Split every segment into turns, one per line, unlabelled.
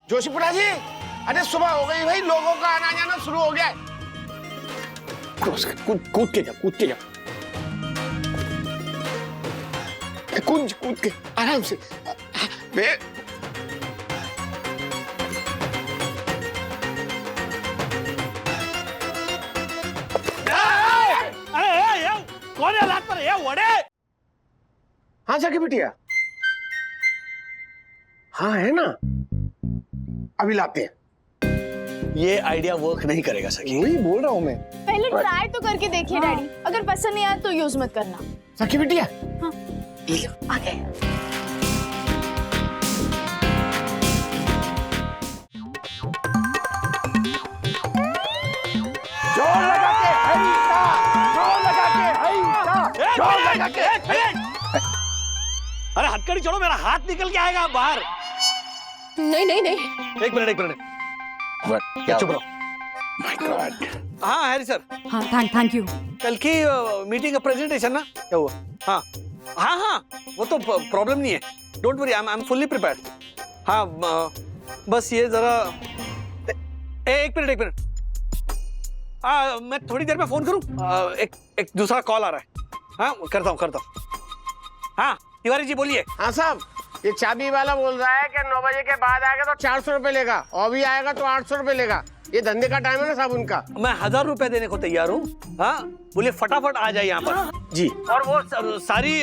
जोशीपुरा जी, अरे सुबह हो गई भाई, लोगों का आना जाना शुरू हो गया है। कूद के जा, कूद के जा, कूद के आराम से।
कौन है हाथ पर? ये वड़े?
हाँ जाके बिटिया, हाँ है ना, अभी लाते हैं।
ये आइडिया वर्क नहीं करेगा सखी।
वही बोल रहा हूँ मैं।
पहले ट्राई तो करके देखिए डैडी, अगर पसंद नहीं आया तो यूज मत करना।
सखी बिटिया,
हाँ।
आगे। जोर लगा के हैता, जोर लगा के हैता, जोर लगा के।
अरे हथकड़ी छोड़ो, मेरा हाथ निकल के आएगा बाहर।
नहीं नहीं नहीं,
एक मिनट। चुप रहो।
My God.
हाँ हैरी सर,
हाँ थैंक यू।
कल की मीटिंग का प्रेजेंटेशन ना, क्या हुआ? हाँ, वो तो प्रॉब्लम नहीं है। Don't worry, I am fully prepared. हाँ, बस ये जरा एक मिनट। मैं थोड़ी देर में फोन करूं? एक दूसरा कॉल आ रहा है। हाँ, करता हूँ। हाँ तिवारी जी बोलिए।
हाँ साहब, ये चाबी वाला बोल रहा है कि 9 बजे के बाद आएगा तो 400 रुपए लेगा, और भी आएगा तो 800 रुपए लेगा। ये धंधे का टाइम है ना साहब उनका।
मैं 1000 रुपए देने को तैयार हूँ। हाँ बोलिए, फटाफट आ जाए यहाँ पर
जी।
और वो सारी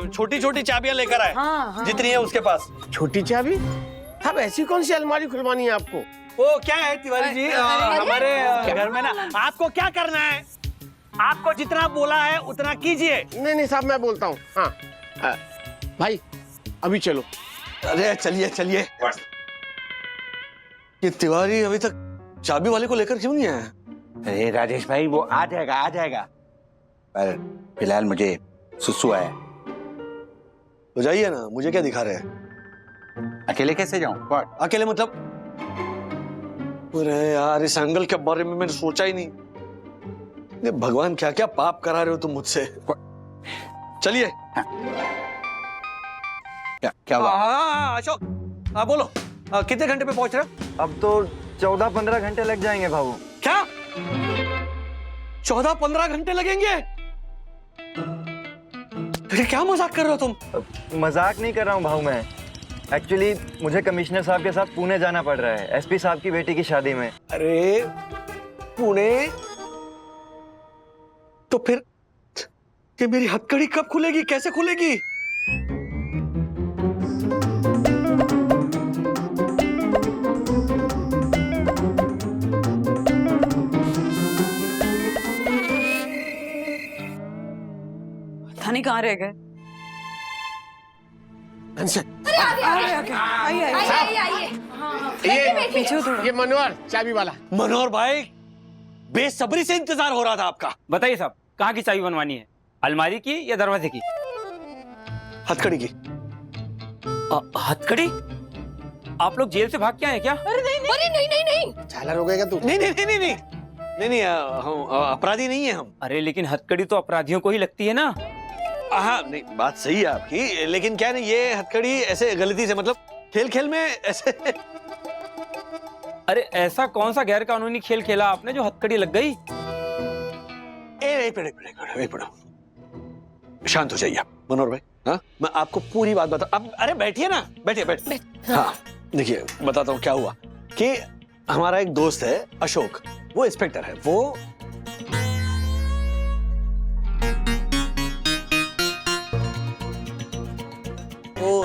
छोटी चाबियां लेकर आए।
हाँ।
जितनी है उसके पास।
छोटी चाबी? अब ऐसी कौन सी अलमारी खुलवानी है आपको?
वो क्या है तिवारी जी, हमारे घर में ना, आपको क्या करना है? आपको जितना बोला है उतना कीजिए।
नहीं साहब, मैं बोलता हूँ। हाँ भाई, अभी चलो।
अरे चलिए। ये तिवारी अभी तक चाबी वाले को लेकर क्यों नहीं आया?
अरे राजेश भाई, वो आ जाएगा। पर फिलहाल मुझे सुसु आया।
तो जाइए ना, मुझे क्या दिखा रहे हैं?
अकेले कैसे जाऊं? What?
अकेले मतलब? अरे यार, इस एंगल के बारे में मैंने सोचा ही नहीं। ये भगवान, क्या क्या पाप करा रहे हो तुम मुझसे। चलिए।
क्या हुआ?
हाँ अशोक, बोलो, कितने घंटे पे पहुंच रहे हो?
अब तो 14-15 घंटे लग जाएंगे भाऊ।
क्या 14-15 घंटे लगेंगे? फिर क्या मजाक कर रहे हो तुम?
मजाक नहीं कर रहा हूँ भाऊ मैं। एक्चुअली मुझे कमिश्नर साहब के साथ पुणे जाना पड़ रहा है, एसपी साहब की बेटी की शादी में।
अरे पुणे? तो फिर कि मेरी हथकड़ी कब खुलेगी, कैसे खुलेगी?
थाने कहाँ रह गए?
ये मनोहर चाबी वाला।
मनोहर भाई, बेसब्री से इंतजार हो रहा था आपका।
बताइए साहब, कहाँ की चाबी बनवानी है? अलमारी की या दरवाजे की?
हथकड़ी की।
हथकड़ी? आप लोग जेल से भाग के आए क्या?
अरे नहीं।
झालर हो गएगा तू।
नहीं, हम अपराधी नहीं है हम।
अरे लेकिन हथकड़ी तो अपराधियों को ही लगती है ना।
हाँ नहीं, बात सही है आपकी, लेकिन क्या नहीं, ये हथकड़ी ऐसे गलती से, मतलब खेल में ऐसे।
अरे ऐसा कौन सा गैर कानूनी खेल खेला आपने जो हथकड़ी लग गई?
एक मिनट, शांत हो जाइए आप मनोहर भाई। हाँ, मैं आपको पूरी बात बता। अब अरे बैठिए ना, बैठिए। हाँ देखिए, बताता हूँ क्या हुआ कि हमारा एक दोस्त है अशोक, वो इंस्पेक्टर है। वो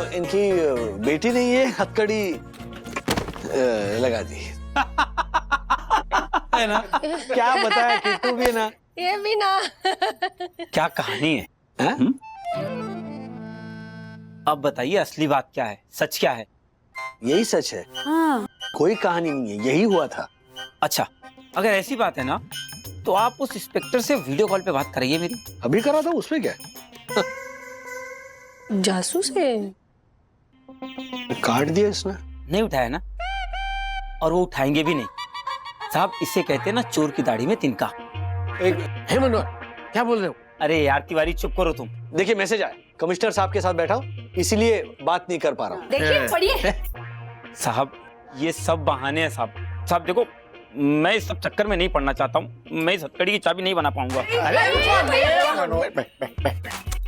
इनकी बेटी ने ये हथकड़ी लगा दी है ना। क्या बताया किट्टू भी ना,
ये भी ना।
क्या कहानी है? अब बताइए असली बात क्या है, सच क्या है?
यही सच है।
हाँ।
कोई कहानी नहीं है, यही हुआ था।
अच्छा, अगर ऐसी बात है ना, तो आप उस इंस्पेक्टर से वीडियो कॉल पे बात करिए मेरी।
अभी करा था, उसमें क्या है?
जासूस है।
काट दिया इसने।
नहीं उठाया ना, और वो उठाएंगे भी नहीं साहब। इसे कहते हैं ना, चोर की दाढ़ी में तिनका।
हे मनोहर, क्या बोल रहे हो?
अरे यार तिवारी, चुप करो तुम।
देखिए मैसेज आया, कमिश्नर साहब के साथ बैठा हूँ, इसीलिए बात नहीं कर पा रहा हूँ।
देखिए पढ़िए।
साहब ये सब बहाने हैं साहब। साहब देखो, मैं इस सब चक्कर में नहीं पड़ना चाहता हूँ। मैं इस हथकड़ी की चाबी नहीं बना पाऊंगा।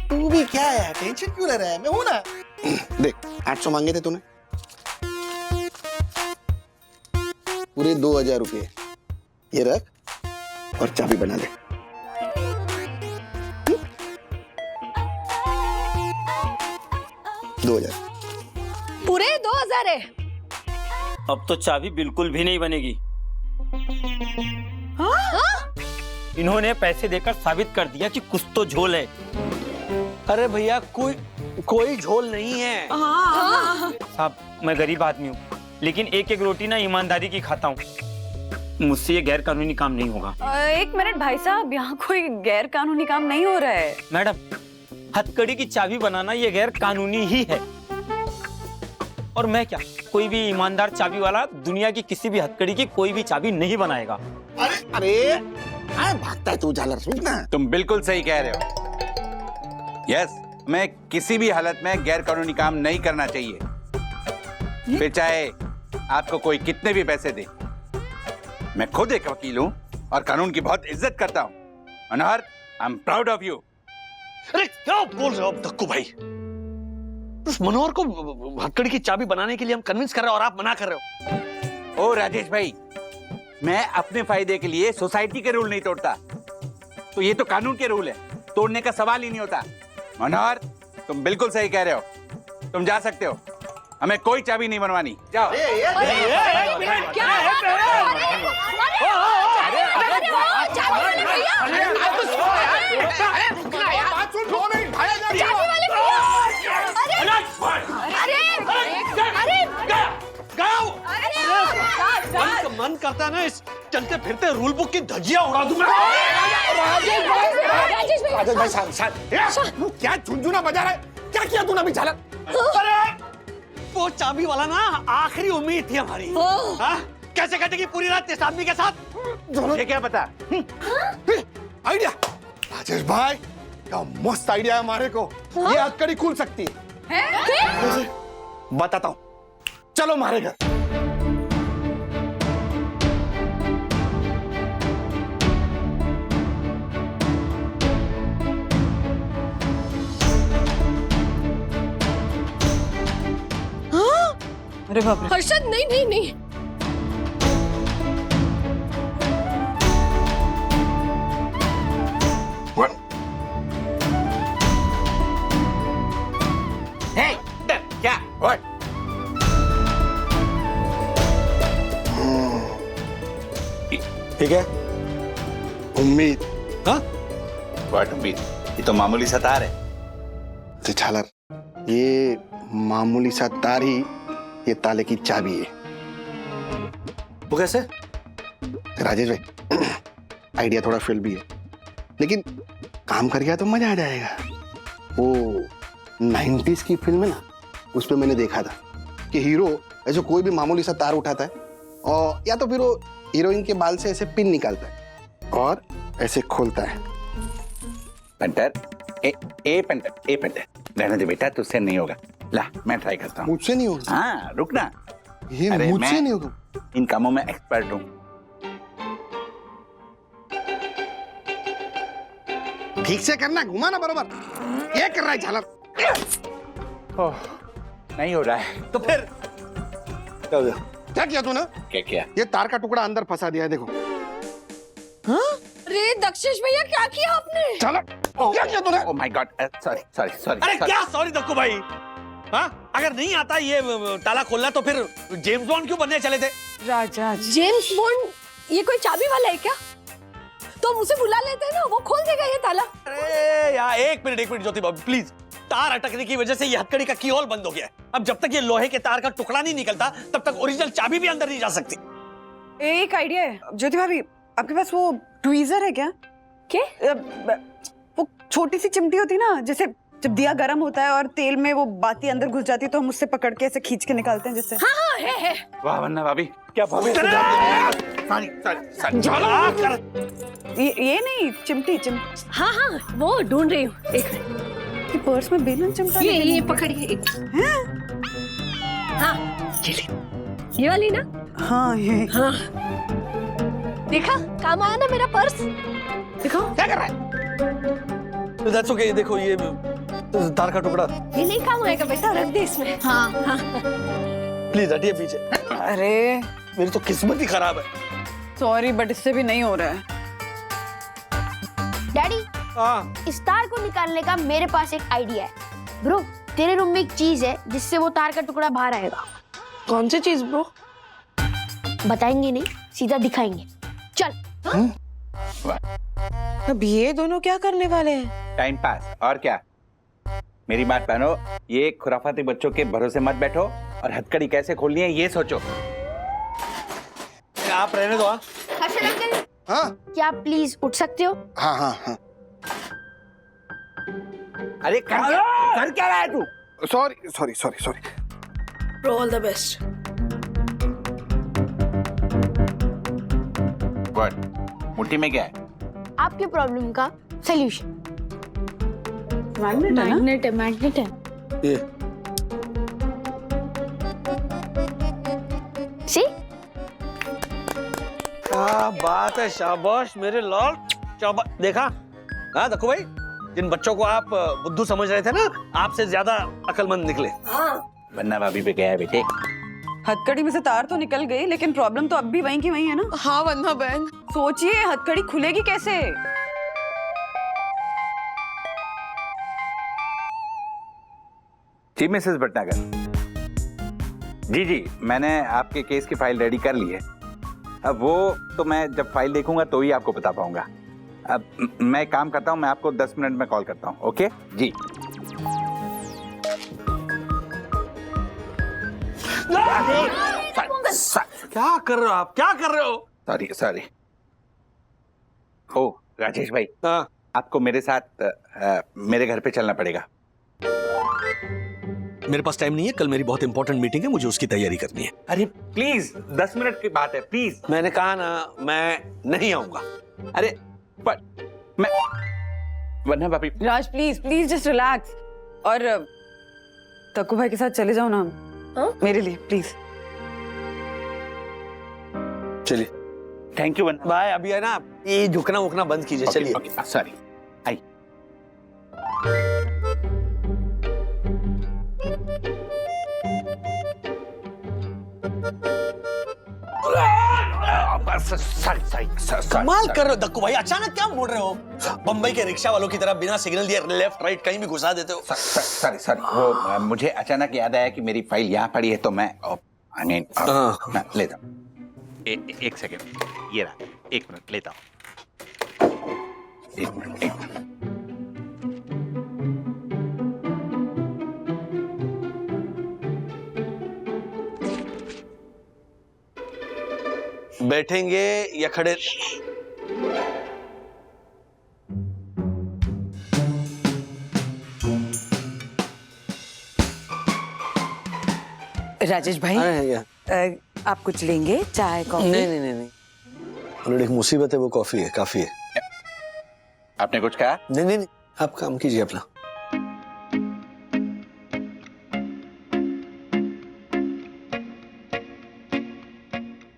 तू भी क्या है, टेंशन क्यों ले रहा है? मैं हूं ना। देख 800 मांगे थे तूने, पूरे 2000 रुपये ये रख और चाबी बना ले।
पूरे 2000 है।
अब तो चाबी बिल्कुल भी नहीं बनेगी। इन्होंने पैसे देकर साबित कर दिया कि कुछ तो झोल है।
अरे भैया कोई झोल नहीं है।
साहब मैं गरीब आदमी हूँ, लेकिन एक एक रोटी ना ईमानदारी की खाता हूँ। मुझसे ये गैर कानूनी काम नहीं होगा।
एक मिनट भाई साहब, यहाँ कोई गैर कानूनी काम नहीं हो रहा है।
मैडम, हथकड़ी की चाबी बनाना ये गैर कानूनी ही है। और मैं क्या, कोई भी ईमानदार चाबी वाला दुनिया की किसी भी हथकड़ी की कोई भी चाबी नहीं बनाएगा।
अरे भागता है तू झालर, सुन ना।
तुम बिल्कुल सही कह रहे हो। यस, मैं किसी भी हालत में गैर कानूनी काम नहीं करना चाहिए, फिर चाहे आपको कोई कितने भी पैसे दे। मैं खुद एक वकील हूँ और कानून की बहुत इज्जत करता हूँ। Manohar, I am proud of you.
अरे क्या बोल रहे हो अब दक्कू भाई? उस मनोहर को हथकड़ी की चाबी बनाने के लिए हम कन्विंस कर रहे हैं और आप मना कर रहे हो।
ओ राजेश भाई, मैं अपने फायदे के लिए सोसाइटी के रूल नहीं तोड़ता, तो ये तो कानून के रूल है, तोड़ने का सवाल ही नहीं होता। मनोहर, तुम बिल्कुल सही कह रहे हो, तुम जा सकते हो, हमें कोई चाबी नहीं बनवानी, जाओ।
मन करता है ना इस चलते फिरते रूल बुक की धज्जियां उड़ा दूं मैं।
राजेश भाई साहब क्या झुनझुना बजा रहा है? क्या किया तूने अभी झालर?
अरे वो चाबी वाला ना आखिरी उम्मीद थी हमारी। हाँ? कैसे कटेगी पूरी रात इस आदमी के साथ?
मुझे क्या पता।
आइडिया राजेश भाई, क्या मस्त आइडिया है हमारे को। ये हथकड़ी खुल सकती है। बताता हूँ, चलो हमारे घर।
अरे बाप रे।
हर्षद नहीं नहीं नहीं।
क्या?
ठीक है, उम्मीद।
हाँ?
व्हाट उम्मीद? ये तो मामूली सा तार है।
झालर, ये मामूली सा तार ही ये ताले की चाबी है।
वो कैसे?
राजेश भाई, आइडिया थोड़ा फेल भी है, लेकिन काम कर गया तो मजा आ जाएगा। वो 90s की फिल्म है ना, उस पे मैंने देखा था कि हीरो ऐसे कोई भी मामूली सा तार उठाता है और या तो फिर वो हीरोइन के बाल से ऐसे पिन निकालता है और ऐसे खोलता है।
पंटर, ए पंटर, रहने दे बेटा, तुझसे नहीं होगा। ला, मैं ट्राई करता हूँ।
मुझसे नहीं होगा।
हाँ, रुक ना।
ये
अरे
मुझसे
मैं
नहीं होगा।
इन कामों में एक्सपर्ट हूँ।
ठीक से करना, घुमाना बरोबर। ये कर रहा है झालर।
नहीं हो रहा है।
तो फिर
क्या किया तूने?
क्या किया?
ये तार का टुकड़ा अंदर फंसा दिया है, देखो।
अरे दक्षेश भैया क्या किया आपने?
झालर, क्या किया तूने?
Oh my God, sorry.
अरे क्या सॉरी दक्कू भाई? हाँ? अगर नहीं आता ये ताला खोलना तो फिर जेम्स बॉन्ड क्यों बनने चले थे?
राजा
जेम्स बॉन्ड ये कोई चाबी वाला है क्या? तो हम उसे बुला लेते हैं ना, वो खोल देगा ये ताला।
अरे यार एक मिनट ज्योति बाबू प्लीज। तार अटकने की वजह से ये हथकड़ी का कीहोल बंद हो गया है। अब जब तक ये लोहे के तार का टुकड़ा नहीं निकलता तब तक ओरिजिनल चाबी भी अंदर नहीं जा सकती।
एक आइडिया है ज्योति भाभी, आपके पास वो ट्वीजर है क्या?
क्या?
वो छोटी सी चिमटी होती है ना, जैसे जब दिया गर्म होता है और तेल में वो बाती अंदर घुस जाती है तो हम उससे पकड़ के ऐसे खींच के निकालते हैं जिससे।
हाँ है।
वाह वन्ना भाभी, क्या भाभी। सॉरी।
ये नहीं, चिमटी।
हाँ वो ढूंढ रही हूँ, एक मिनट।
ये पर्स में बेलन चिमटा।
ये पकड़िए एक। हाँ ये वाली ना?
हाँ ये
हाँ। देखा काम आया ना मेरा पर्स? देखो
क्या कर रहा है?
That's okay. देखो ये तार का टुकड़ा,
ये नहीं काम आएगा बेटा, रख दे इसमें। हाँ हाँ।
प्लीज हटिए पीछे।
अरे
मेरी तो किस्मत ही खराब है।
सॉरी बट इससे भी नहीं हो रहा है।
डैडी,
हाँ
इस तार को निकालने का मेरे पास एक आइडिया है। ब्रो, तेरे रूम में एक चीज है जिससे वो तार का टुकड़ा बाहर आएगा।
कौन सी चीज ब्रो?
बताएंगे नहीं, सीधा दिखाएंगे। चल।
अब ये दोनों क्या करने वाले हैं?
टाइम पास और क्या। मेरी बात मानो, ये खुराफाती बच्चों के भरोसे मत बैठो और हथकड़ी कैसे खोलनी है ये सोचो।
आप रहने दो।
हर्षद अंकल,
हाँ
क्या आप प्लीज उठ सकते हो?
हाँ हाँ हाँ।
अरे कर क्या रहा है तू?
Sorry sorry sorry sorry.
Bro all the best.
What? मुट्ठी में क्या है?
आपकी प्रॉब्लम का सॉल्यूशन।
मैग्नेट है ना?
मैग्नेट है, मैग्नेट है।
ये
सी?
क्या बात है, शाबाश मेरे लाल, शाबाश। देखा? हाँ देखो भाई, जिन बच्चों को आप बुद्धू समझ रहे थे ना, आपसे ज्यादा अकलमंद निकले।
वन्ना भाभी पे गया है बेटे।
हथकड़ी में से तार तो निकल गई लेकिन प्रॉब्लम तो अब भी वहीं की वहीं है ना।
हाँ वन्ना बहन।
सोचिए हथकड़ी खुलेगी कैसे?
जी मिसेस भटनागर। जी जी, मैंने आपके केस की फाइल रेडी कर ली है। अब वो तो मैं जब फाइल देखूंगा तो ही आपको बता पाऊंगा। अब मैं काम करता हूं, मैं आपको 10 मिनट में कॉल करता हूं। ओके जी।
क्या कर रहे हो आप? क्या कर रहे हो?
Sorry sorry. ओ राजेश भाई,
हाँ
आपको मेरे साथ मेरे घर पे चलना पड़ेगा।
मेरे पास टाइम नहीं है, कल मेरी बहुत इंपॉर्टेंट मीटिंग है, मुझे उसकी तैयारी करनी है।
अरे प्लीज, 10 मिनट की बात है, प्लीज।
मैंने कहा ना, मैं नहीं आऊंगा।
अरे पर मैं वन्ना भाभी।
राज प्लीज प्लीज जस्ट रिलैक्स। और तक्कू भाई के साथ चले जाओ ना।
हाँ?
मेरे लिए प्लीज।
चलिए
थैंक यू वन्ना।
बाय। अभी है ना, ये झुकना उकना बंद कीजिए। चलिए।
Okay sorry. आई
कमाल कर रहे हो दक्कू भाई, अचानक क्या मोड़ रहे हो? बम्बई के रिक्शा वालों की तरह बिना सिग्नल दिए लेफ्ट राइट कहीं भी घुसा देते हो।
सॉरी सॉरी, वो मुझे अचानक याद आया कि मेरी फाइल यहाँ पड़ी है तो मैं लेता हूँ। एक सेकेंड, ये रहा। 1 मिनट लेता हूँ। 1 मिनट, 1 मिनट।
बैठेंगे या खड़े?
राजेश भाई, आप कुछ लेंगे? चाय कॉफी?
नहीं। ऑलरेडी एक मुसीबत है, वो कॉफी है, काफी है।
आपने कुछ कहा?
नहीं, आप काम कीजिए अपना।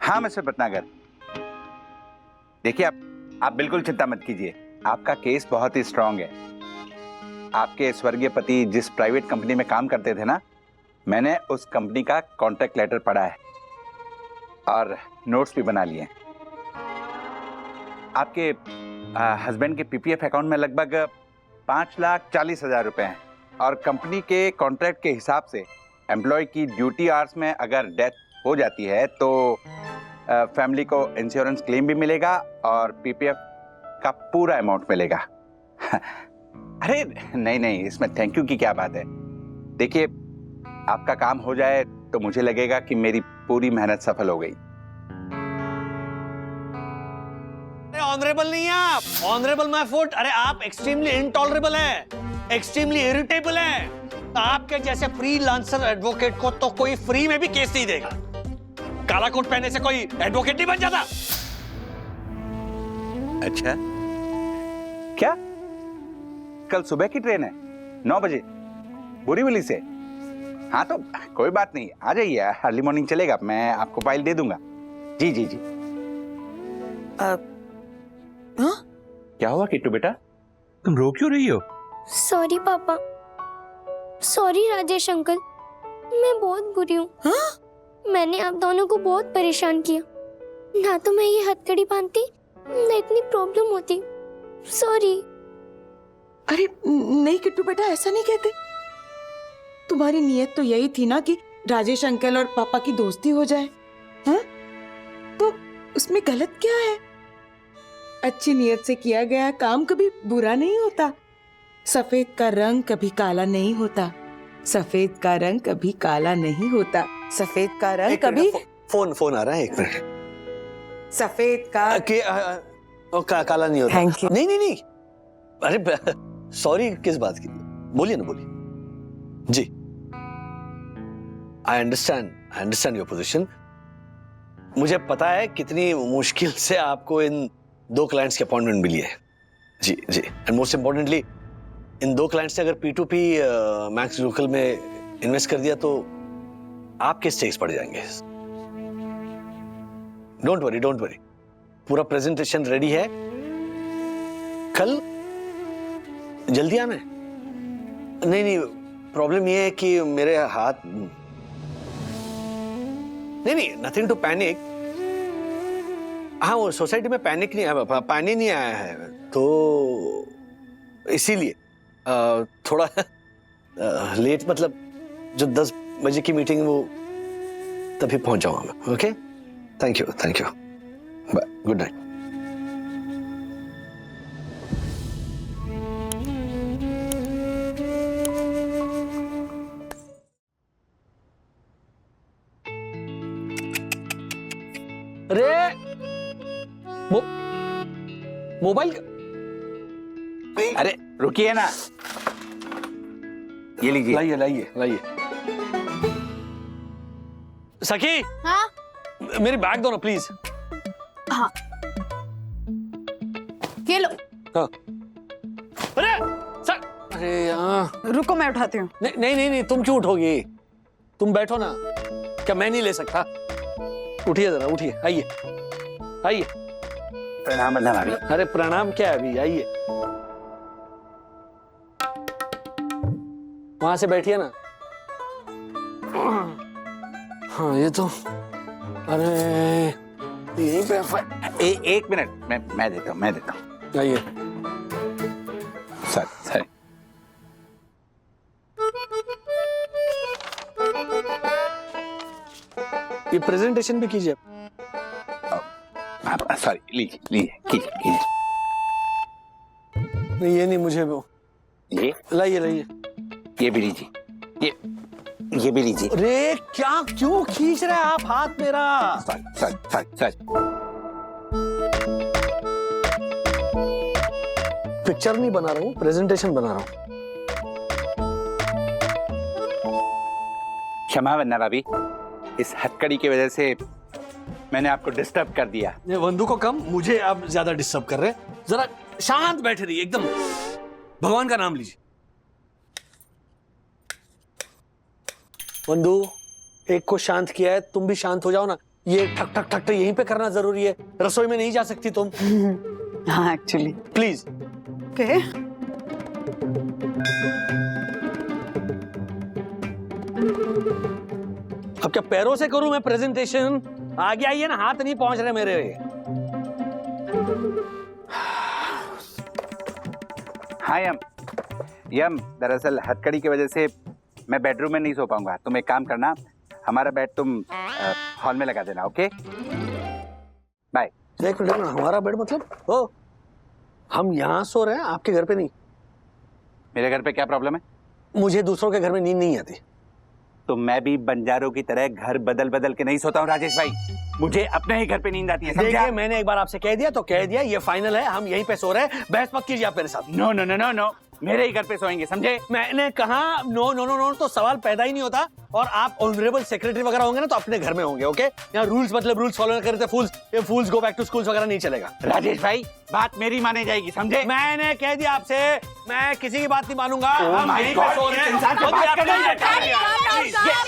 हाँ मिस्टर भटनागर, देखिए आप बिल्कुल चिंता मत कीजिए। आपका केस बहुत ही स्ट्रांग है। आपके स्वर्गीय पति जिस प्राइवेट कंपनी में काम करते थे ना, मैंने उस कंपनी का कॉन्ट्रैक्ट लेटर पढ़ा है और नोट्स भी बना लिए। आपके हस्बैंड के पीपीएफ अकाउंट में लगभग 5,40,000 रुपए हैं और कंपनी के कॉन्ट्रैक्ट के हिसाब से एम्प्लॉय की ड्यूटी आवर्स में अगर डेथ हो जाती है तो फैमिली को इंश्योरेंस क्लेम भी मिलेगा और पीपीएफ का पूरा अमाउंट मिलेगा। अरे नहीं, इसमें थैंक यू की क्या बात है। देखिए, आपका काम हो जाए तो मुझे लगेगा कि मेरी पूरी मेहनत सफल हो गई।
ऑनरेबल नहीं है आप, ऑनरेबल माय फुट। अरे आप एक्सट्रीमली इनटॉलरेबल हैं, एक्सट्रीमली इरिटेबल हैं। आपके जैसे फ्रीलांसर एडवोकेट को तो कोई फ्री में भी केस नहीं देगा। काला कोट पहने से कोई एडवोकेट नहीं बन जाता।
अच्छा, क्या कल सुबह की ट्रेन है 9 बजे बोरीवली से? हाँ तो कोई बात नहीं, आ जाइए, अर्ली मॉर्निंग चलेगा, मैं आपको फाइल दे दूंगा। जी जी जी।
हाँ?
क्या हुआ किट्टू बेटा, तुम रो क्यों रही हो?
सॉरी पापा, सॉरी राजेश अंकल, मैं बहुत बुरी हूँ। मैंने आप दोनों को बहुत परेशान किया, ना तो मैं ये हथकड़ी बांधती ना इतनी प्रॉब्लम होती। सॉरी।
अरे नहीं किट्टू बेटा, ऐसा नहीं कहते। तुम्हारी नीयत तो यही थी ना कि राजेश अंकल और पापा की दोस्ती हो जाए, हाँ? तो उसमें गलत क्या है? अच्छी नीयत से किया गया काम कभी बुरा नहीं होता। सफेद का रंग कभी काला नहीं होता, सफेद का रंग कभी काला नहीं होता, सफेद का रंग कभी
फोन आ रहा है, एक मिनट।
सफेद का
काला नहीं होता।
Thank you.
नहीं नहीं नहीं, अरे सॉरी किस बात की, बोलिए ना, बोलिए जी। I understand your position. मुझे पता है कितनी मुश्किल से आपको इन 2 क्लाइंट्स की अपॉइंटमेंट मिली है। जी जी, and most importantly in 2 clients ने अगर P2P मैक्स लोकल में इन्वेस्ट कर दिया तो आपके स्टेक्स बढ़ जाएंगे। डोंट वरी, पूरा प्रेजेंटेशन रेडी है, कल जल्दी आना है। नहीं, प्रॉब्लम ये है कि मेरे हाथ, नहीं, नथिंग टू पैनिक। हाँ, वो सोसाइटी में पैनिक नहीं आया, पानी नहीं आया है, तो इसीलिए थोड़ा लेट, मतलब जो 10 बजे की मीटिंग वो तभी पहुंच जाऊंगा मैं। Okay, thank you, bye, good night. अरे मोबाइल
अरे रुकिए ना, ये लीजिए।
लाइए। सखी,
हाँ
मेरी बैग दो ना प्लीज।
हाँ, ये लो।
हाँ। अरे यहाँ,
रुको मैं उठाती हूँ।
नहीं, तुम क्यों उठोगी? तुम बैठो ना, क्या मैं नहीं ले सकता? उठिए जरा, उठिए, आइए।
प्रणाम बंधन भाभी।
अरे प्रणाम क्या है अभी, आइए। वहां से बैठिए ना। हाँ, ये तो, अरे यहीं पे
एक मिनट, मैं देता हूँ।
आइए।
सर
ये प्रेजेंटेशन भी कीजिए।
सॉरी, लीजिए।
नहीं, ये नहीं, मुझे वो
ये
लाइए।
ये भी लीजिए, ये भी लीजिए।
अरे क्या, क्यों खींच रहे हैं आप हाथ मेरा?
सॉरी।
पिक्चर नहीं बना रहा हूँ, प्रेजेंटेशन बना रहा हूँ।
क्षमा वंदना भाभी, इस हथकड़ी की वजह से मैंने आपको डिस्टर्ब कर दिया।
ये वंदू को कम, मुझे आप ज्यादा डिस्टर्ब कर रहे हैं। जरा शांत बैठे रहिए, एकदम भगवान का नाम लीजिए। वंदू, एक को शांत किया है, तुम भी शांत हो जाओ ना। ये ठक ठक ठक यहीं पे करना जरूरी है, रसोई में नहीं जा सकती तुम।
हाँ एक्चुअली।
प्लीज।
ओके।
अब क्या पैरों से करूं मैं प्रेजेंटेशन? आगे आइए ना, हाथ नहीं पहुंच रहे मेरे।
हाँ यम, दरअसल हथकड़ी की वजह से मैं बेडरूम में नहीं सो पाऊंगा। तुम एक काम करना, हमारा बेड तुम हॉल में लगा देना। Okay, bye.
एक मिनट ना, हमारा बेड मतलब? ओ, हम यहाँ सो रहे हैं, आपके घर पे नहीं।
मेरे घर पे क्या प्रॉब्लम है?
मुझे दूसरों के घर में नींद नहीं आती।
तो मैं भी बंजारों की तरह घर बदल के नहीं सोता हूँ राजेश भाई, मुझे अपने ही घर पे नींद आती है, समझा?
देखिए, मैंने एक बार आपसे कह दिया तो कह दिया, ये फाइनल है, हम यहीं पे सो रहे हैं। बहस मत कीजिए आप मेरे साथ।
नो, मेरे ही घर पे सोएंगे, समझे?
मैंने कहा नो नो नो नो, तो सवाल पैदा ही नहीं होता। और आप ऑनरेबल सेक्रेटरी वगैरह होंगे ना तो अपने घर में होंगे, ओके? यहाँ रूल्स मतलब रूल्स फॉलो करते थे, फूल्स, ये फूल्स गो बैक टू स्कूल्स वगैरह नहीं चलेगा।
राजेश भाई, बात मेरी माने जाएगी, समझे?
मैंने कह दिया आपसे, मैं किसी की बात नहीं मानूंगा। हम
my
यहीं पे
God,
सो रहे हैं।
इंसान से बात करने में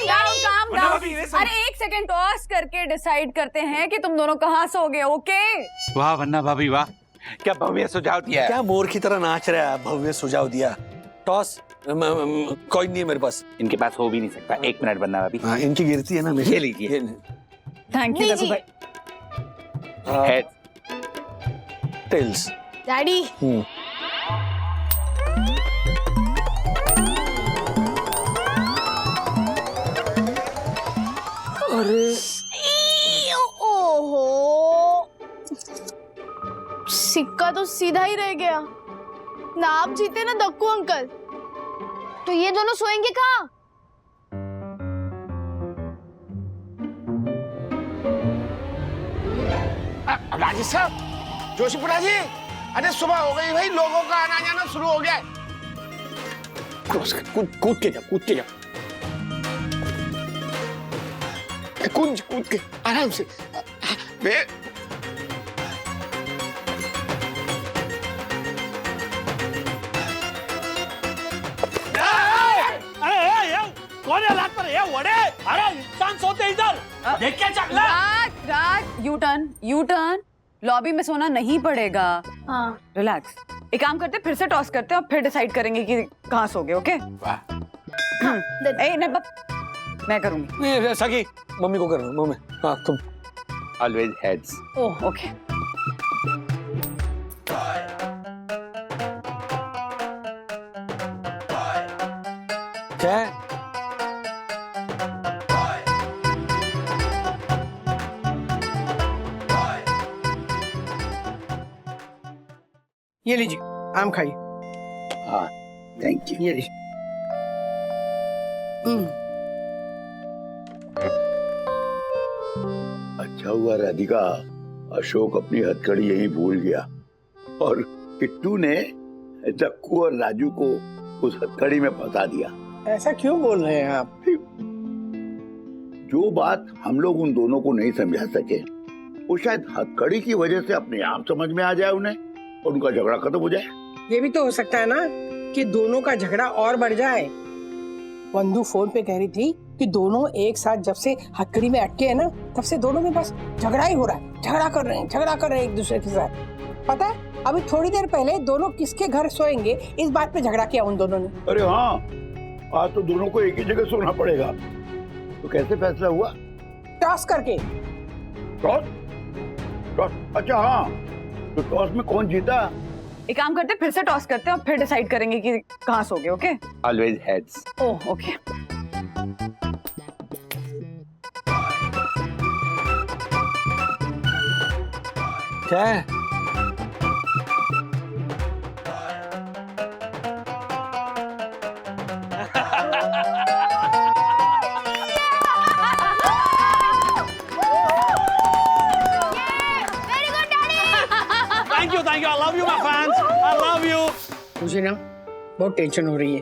Calm down.
अभी ये सुन-
अरे एक सेकंड टॉस करके डिसाइड करते हैं कि तुम दोनों कहाँ सोगे, ओके?
वाह वन्ना भाभी वाह, क्या भव्य सुझाव दिया है।
क्या मोर की तरह नाच रहा है, भव्य सुझाव दिया। टॉस कोई नहीं है मेरे पास।
इनके पास हो भी नहीं सकता। 1 मिनट वन्ना भाभी,
हाँ, इनकी गिरती है ना,
ये लीजिए।
थैंक यू
जी।
Head,
tails.
डैडी ओहो, सिक्का तो सीधा ही रह गया ना। आप जीते ना दक्कू अंकल, तो ये दोनों सोएंगे कहाँ?
राजेश साहब, जोशीपुरा जी, अरे सुबह हो गई भाई, लोगों का आना जाना शुरू हो गया है।
कूद के जा, कूद के जा।
कूद के आराम से। मैं
कौन है लात पर? ये वड़े, अरे इंसान सोते इधर, देख क्या चकला।
राज, यू टर्न। लॉबी में सोना नहीं पड़ेगा।
हाँ
रिलैक्स। एक काम करते, फिर से टॉस करते हैं और फिर डिसाइड करेंगे कि कहाँ सोगे, ओके? ए, नहीं, मैं करूंगी।
नहीं, सगी मम्मी को करना, मम्मी। हाँ तुम।
Always heads.
Oh okay.
क्या?
ये लीजिए, आम खाइए।
हाँ थैंक यू।
ये लीजिए।
अच्छा हुआ राधिका, अशोक अपनी हथकड़ी यहीं भूल गया और किट्टू ने दक्कू और राजू को उस हथकड़ी में फंसा दिया।
ऐसा क्यों बोल रहे हैं आप?
जो बात हम लोग उन दोनों को नहीं समझा सके, वो शायद हथकड़ी की वजह से अपने आप समझ में आ जाए उन्हें और उनका झगड़ा खत्म हो जाए।
ये भी तो हो सकता है ना कि दोनों का झगड़ा और बढ़ जाए। वंदू फोन पे कह रही थी कि दोनों एक साथ जब से हथकड़ी में अटके हैं ना, तब से दोनों में बस झगड़ा ही हो रहा है। झगड़ा कर रहे हैं एक दूसरे के साथ। पता है, अभी थोड़ी देर पहले दोनों किसके घर सोएंगे इस बात पे झगड़ा किया उन दोनों ने।
अरे हाँ, आज तो दोनों को एक ही जगह सोना पड़ेगा। तो कैसे फैसला हुआ?
टॉस करके।
टॉस? टॉस? अच्छा हाँ, तो टॉस में कौन जीता?
एक काम करते, फिर से टॉस करते हैं और फिर डिसाइड करेंगे कि कहाँ सोगे, okay?
Always heads.
Oh okay.
क्या है? Thank you. I love you, my fans. I love you.
मुझे ना बहुत टेंशन हो रही है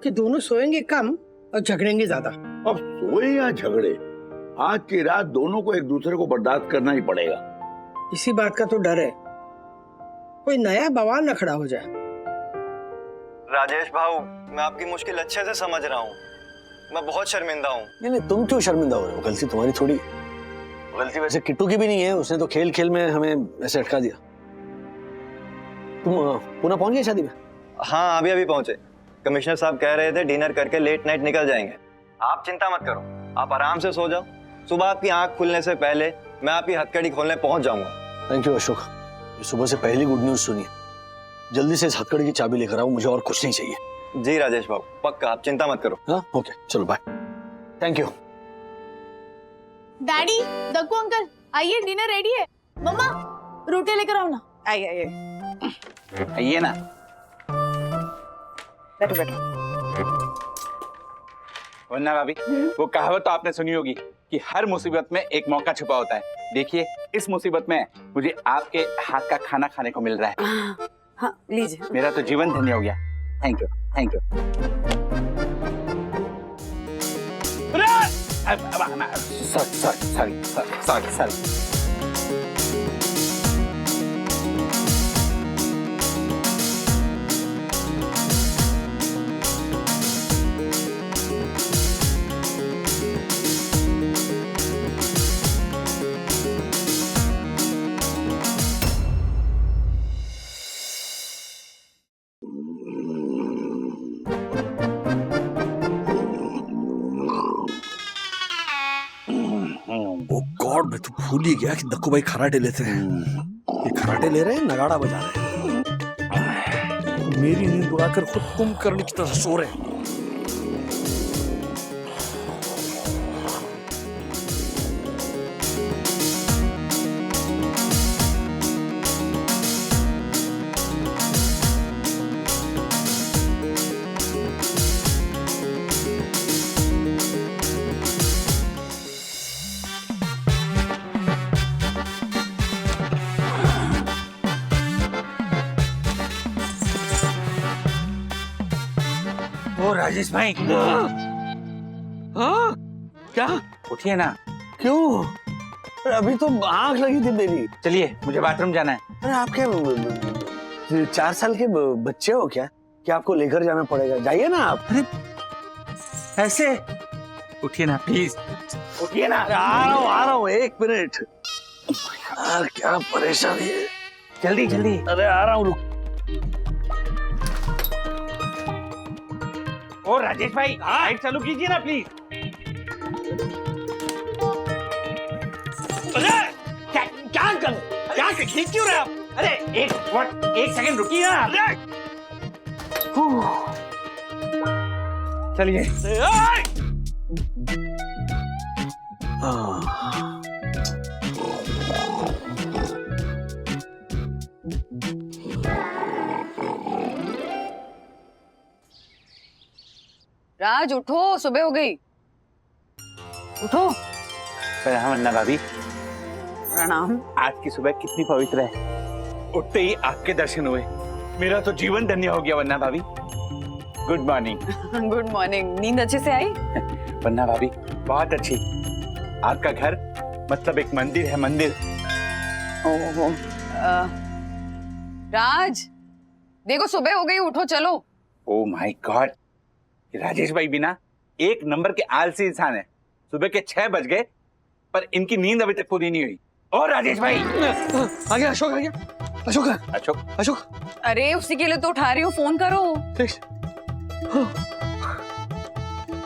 कि दोनों सोएंगे कम और झगड़ेंगे ज्यादा।
अब सोए या झगड़े, आज की रात दोनों को एक दूसरे को बर्दाश्त करना ही पड़ेगा।
इसी बात का तो डर है, कोई नया बवाल न खड़ा हो जाए।
राजेश भाऊ, मैं आपकी मुश्किल अच्छे से समझ रहा हूँ। मैं बहुत शर्मिंदा हूँ।
नहीं, तुम क्यों शर्मिंदा हो रहे हो? गलती तुम्हारी थोड़ी। गलती वैसे किट्टू की भी नहीं है, उसने तो खेल खेल में हमें ऐसे अटका दिया। तुम पुणे पहुंच गए शादी में?
हाँ, अभी पहुंचे। कमिश्नर साहब कह रहे थे डिनर करके लेट नाइट निकल जाएंगे। आप चिंता मत करो, आप आराम से सो जाओ। सुबह आपकी आंख खुलने से पहले मैं आपकी हथकड़ी खोलने पहुंच जाऊंगा।
थैंक यू अशोक, ये सुबह से पहली गुड न्यूज सुनी। जल्दी से इस हथकड़ी की चाबी लेकर आओ, मुझे और कुछ नहीं चाहिए।
जी राजेश बाबू, पक्का, आप चिंता मत करो।
हाँ ओके, चलो bye. Thank you.
Daddy, Dakku uncle, आइए, डिनर रेडी है। मम्मा, रोटी लेकर आओ ना।
आइए
आइए ना।
बैठो।
वन्ना भाभी, वो कहावत तो आपने सुनी होगी कि हर मुसीबत में एक मौका छुपा होता है। देखिए, इस मुसीबत में मुझे आपके हाथ का खाना खाने को मिल रहा है।
हाँ लीजिए।
मेरा तो जीवन धन्य हो गया। Thank you, thank you. Sorry.
Oh God, मैं तो भूल ही गया कि दक्कू भाई खराटे लेते हैं। ये खराटे ले रहे हैं, नगाड़ा बजा रहे हैं। मेरी नींद उड़ाकर खुद कुंभकर्ण की तरह सो रहे हैं।
ओ राजेश भाई,
हाँ क्या?
उठिए ना।
क्यों? अरे अभी तो आंख लगी थी मेरी।
चलिए, मुझे बाथरूम जाना है।
अरे आपके 4 साल के बच्चे हो क्या कि आपको लेकर जाना पड़ेगा? जाइए ना आप।
अरे ऐसे उठिए ना प्लीज, उठिए ना।
आ रहा हूँ 1 मिनट। यार क्या परेशानी है।
जल्दी जल्दी।
अरे आ रहा हूँ, रुक।
ओ राजेश भाई, लाइट चालू कीजिए ना प्लीज।
अरे क्या खींच क्यों रहे आप?
अरे एक सेकंड रुकिए ना। चलिए।
राज उठो, सुबह हो गई। उठो।
प्रणाम अन्ना भाभी।
प्रणाम।
आज की सुबह कितनी पवित्र है। उठते ही आपके दर्शन हुए, मेरा तो जीवन धन्य हो गया वन्ना भाभी। Good morning.
Good morning. नींद अच्छे से आई?
वन्ना भाभी बहुत अच्छी। आपका घर मतलब एक मंदिर है, मंदिर।
ओहो। राज देखो, सुबह हो गई, उठो चलो।
ओ माय गॉड, राजेश भाई भी ना एक नंबर के आलसी इंसान है। सुबह के 6 बज गए पर इनकी नींद अभी तक पूरी नहीं हुई। और राजेश भाई
आ गया, अशोक आ गया। अशोक।
अरे उसी के लिए तो उठा रही हूँ, फोन करो।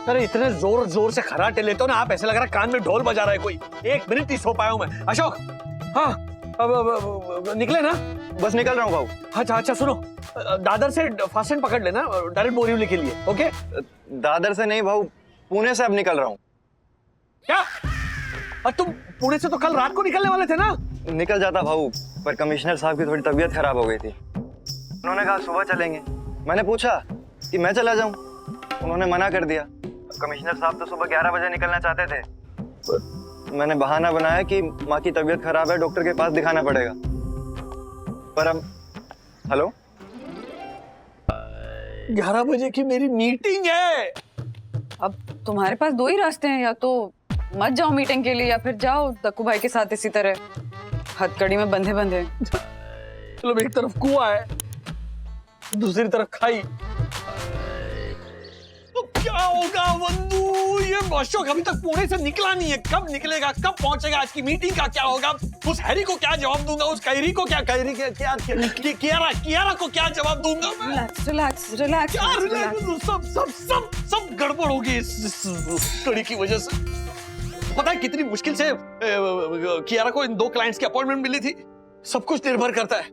अरे इतने जोर से खराटे लेते हो ना आप, ऐसे लग रहा है कान में ढोल बजा रहा है कोई। 1 मिनट नहीं सो पाया हूं मैं। अशोक, हाँ अब निकले ना?
बस निकल रहा हूँ भाऊ।
अच्छा सुनो, दादर से फास्ट ट्रेन पकड़ लेना डायरेक्ट बोरीवली के लिए। ओके?
दादर से नहीं भाऊ, पुणे से अब निकल रहा हूँ।
क्या? और तुम पुणे से तो कल रात को निकलने वाले थे ना?
निकल जाता भाऊ, पर कमिश्नर साहब की थोड़ी तबीयत खराब हो गई थी। उन्होंने कहा सुबह चलेंगे। मैंने पूछा कि मैं चला जाऊं, उन्होंने मना कर दिया। कमिश्नर साहब तो सुबह 11 बजे निकलना चाहते थे, मैंने बहाना बनाया कि माँ की तबीयत खराब है, डॉक्टर के पास दिखाना पड़ेगा। पर अब हेलो,
11 बजे की मेरी मीटिंग है।
अब तुम्हारे पास 2 ही रास्ते हैं, या तो मत जाओ मीटिंग के लिए या फिर जाओ दक्कू भाई के साथ इसी तरह हथकड़ी में बंधे बंधे।
चलो, एक तरफ कुआं है, दूसरी तरफ खाई। तो क्या होगा वंदू? ये अशोक अभी तक पुणे से निकला नहीं है। कब निकलेगा, कब पहुंचेगा? आज की मीटिंग का क्या होगा? उस हैरी को क्या जवाब दूंगा? उस कैरी को क्या कियारा को क्या जवाब दूंगा मैं?
रिलैक्स।
सब गड़बड़ होगी इस कड़ी की वजह से। पता है कितनी मुश्किल से कियारा को इन 2 क्लाइंट्स की अपॉइंटमेंट मिली थी। सब कुछ निर्भर करता है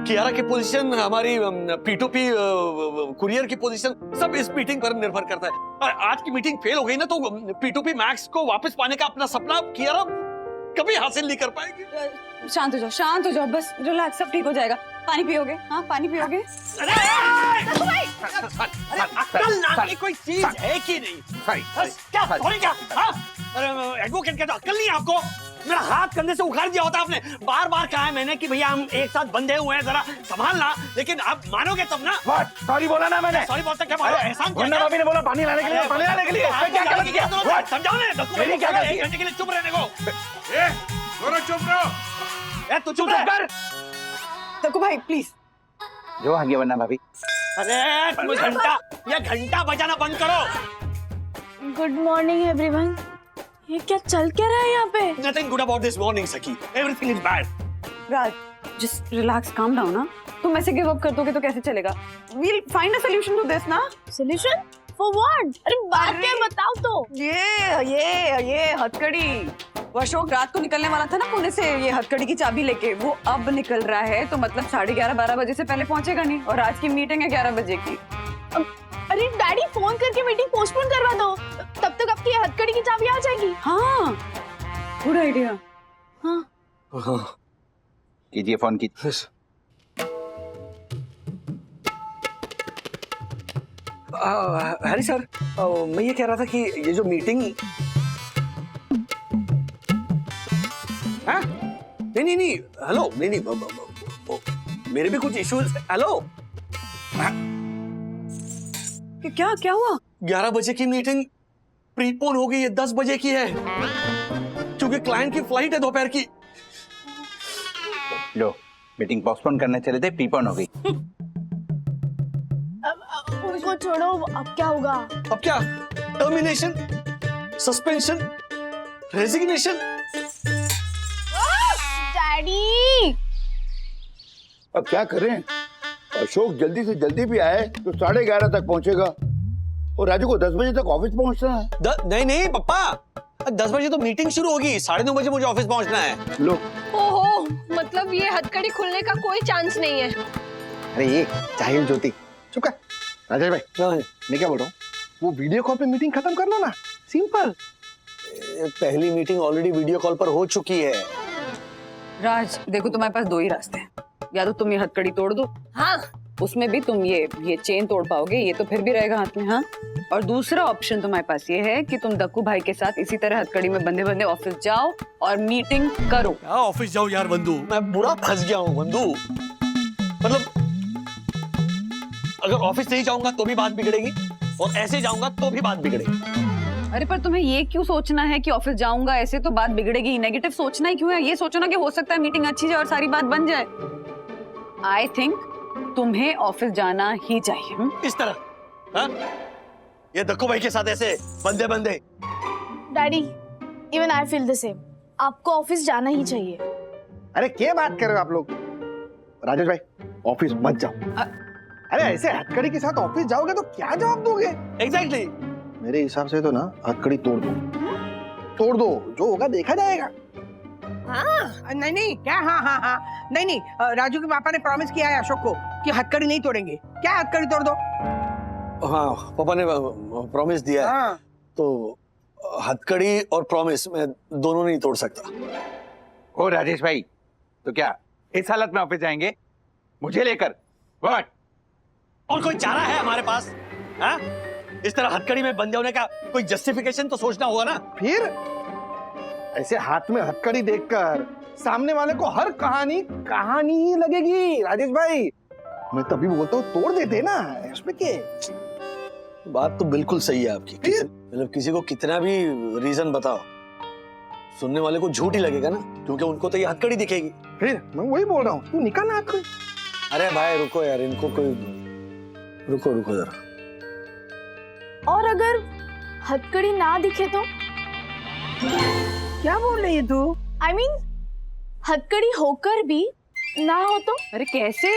कियारा की पोजीशन, हमारी P2P कुरियर की पोजीशन, सब इस मीटिंग पर निर्भर करता है। और आज की मीटिंग फेल हो गई ना तो P2P मैक्स को वापस पाने का अपना सपना कियारा कभी हासिल नहीं कर पाएगी।
शांत हो जाओ, बस रिलैक्स, सब ठीक हो जाएगा। पानी पियोगे? हाँ, पानी पियोगे?
अक्ल नाम की कोई चीज है कि नहीं? क्या? एडवोकेट कहता अक्ल नहीं है आपको? मेरा हाथ कंधे से उखाड़ दिया होता आपने। बार बार कहा है मैंने कि भैया हम एक साथ बंधे हुए हैं, जरा संभालना, लेकिन आप मानोगे तब ना।
सॉरी बोला ना मैंने।
सॉरी बोलते क्या मानो, एहसान किया
वरना
क्या?
भाभी ने बोला पानी लाने के लिए, पानी लाने के लिए।
आप
क्या गलत किया?
क्या समझाओ ना,
मेरी क्या गलती है?
1 घंटे के लिए चुप रहने को।
दोनों चुप रहो।
ए, तू चुप कर।
दक्कू भाई प्लीज।
जो आगे वरना भाभी।
अरे तुम घंटा बजाना बंद करो।
Good morning everyone. ये क्या चल क्या रहा है यहाँ पे?
Nothing good about this morning, Saki. Everything is bad.
Raj, just relax, calm down ना। तुम ऐसे गिव अप कर दोगे तो कैसे चलेगा? We'll find a solution to this ना।
Solution? For what? अरे बात क्या है, बताओ तो।
ये हथकड़ी। वो अशोक रात को निकलने वाला था ना पुणे से ये हथकड़ी की चाबी लेके, वो अब निकल रहा है, तो मतलब 11:30-12 बजे से पहले पहुंचेगा नहीं, और आज की मीटिंग है 11 बजे की।
अरे डैडी फोन करके मीटिंग पोस्टपोन करवा दो, तब तक आपकी हथकड़ी की चाबी आ जाएगी।
हाँ, गुड आइडिया।
हाँ
कीजिए फोन की।
हरी सर, मैं ये कह रहा था कि ये जो मीटिंग, हाँ? नहीं, हेलो, नहीं, मेरे भी कुछ इश्यूज। हेलो,
क्या हुआ?
11 बजे की मीटिंग प्रीपोन हो गई है, 10 बजे की है, क्योंकि क्लाइंट की फ्लाइट है दोपहर की।
लो, मीटिंग पोस्टपोन करने चले थे, प्रीपोन हो गई।
उनको छोड़ो, अब क्या होगा?
अब क्या? Termination, suspension, resignation.
डैडी
अब क्या करें? अशोक जल्दी से जल्दी भी आए तो 11:30 तक पहुंचेगा और राजू को 10 बजे तक ऑफिस पहुंचना है।
नहीं पप्पा, 10 बजे तो मीटिंग शुरू होगी, 9:30 बजे मुझे ऑफिस पहुंचना है।
लो,
ओहो, मतलब ये हथकड़ी खुलने का कोई चांस नहीं है।
अरे ये जाहिल ज्योति, चुप कर। राजेश भाई, मैं क्या बोल रहा हूँ, वो वीडियो कॉल पे मीटिंग खत्म कर लो ना, सिंपल।
पहली मीटिंग ऑलरेडी वीडियो कॉल पर हो चुकी है।
राज, देखो तुम्हारे पास 2 ही रास्ते हैं, या तो तुम ये हथकड़ी तोड़ दो,
हाँ,
उसमें भी तुम ये चेन तोड़ पाओगे, ये तो फिर भी रहेगा हाथ में, हाँ। और दूसरा ऑप्शन तुम्हारे पास ये है कि तुम दक्कू भाई के साथ इसी तरह हथकड़ी में बंधे बंधे ऑफिस जाओ और मीटिंग करो।
क्या ऑफिस जाओ यार बंधु, मैं बुरा फंस गया हूँ बंधु। मतलब अगर ऑफिस नहीं जाऊंगा तो भी बात बिगड़ेगी, और ऐसे जाऊंगा तो भी बात बिगड़ेगी।
अरे पर तुम्हें ये क्यों सोचना है कि ऑफिस जाऊंगा ऐसे तो बात बिगड़ेगी? नेगेटिव सोचना ही क्यों है? ये सोचो ना कि हो सकता है मीटिंग अच्छी जाए और सारी बात बन जाए। आई थिंक तुम्हें ऑफिस जाना ही चाहिए।
इस तरह, हाँ? ये दक्कू भाई के साथ ऐसे बंदे
daddy, even I feel the same. आपको ऑफिस जाना ही चाहिए।
अरे क्या बात कर रहे हो आप लोग? राजेश भाई, ऑफिस मत जाओ। अरे ऐसे हथकड़ी के साथ ऑफिस जाओगे तो क्या जवाब दोगे?
एग्जैक्टली।
मेरे हिसाब से तो ना हथकड़ी तोड़ दो, जो होगा देखा जाएगा।
हाँ, नहीं क्या, हाँ, नहीं, राजू के पापा ने प्रॉमिस किया है अशोक को कि हथकड़ी नहीं तोड़ेंगे। क्या हथकड़ी तोड़ दो?
हाँ, पापा ने प्रॉमिस दिया है।
हाँ।
तो हथकड़ी और प्रॉमिस मैं दोनों नहीं तोड़ सकता।
ओ राजेश भाई, तो क्या इस हालत में ऑफिस जाएंगे मुझे लेकर? व्हाट?
और कोई चारा है हमारे पास? हाँ? इस तरह हथकड़ी में बंधे होने का कोई जस्टिफिकेशन तो सोचना होगा ना।
फिर ऐसे हाथ में हथकड़ी देखकर सामने वाले को हर कहानी ही लगेगी। राजेश भाई, मैं तभी बोलता हूँ तोड़ देते ना, इसमें क्या?
बात तो बिल्कुल सही है आपकी। मतलब किसी को कितना भी रीजन बताओ, सुनने वाले को झूठ ही लगेगा ना, क्योंकि उनको तो ये हथकड़ी दिखेगी।
फिर मैं वही बोल रहा हूँ, तू निकाल ना हथकड़ी।
अरे भाई रुको यार, इनको कोई रुको जरा।
और अगर हथकड़ी ना दिखे तो?
क्या बोल रही है तू?
I mean, हथकड़ी होकर भी ना हो तो?
अरे कैसे?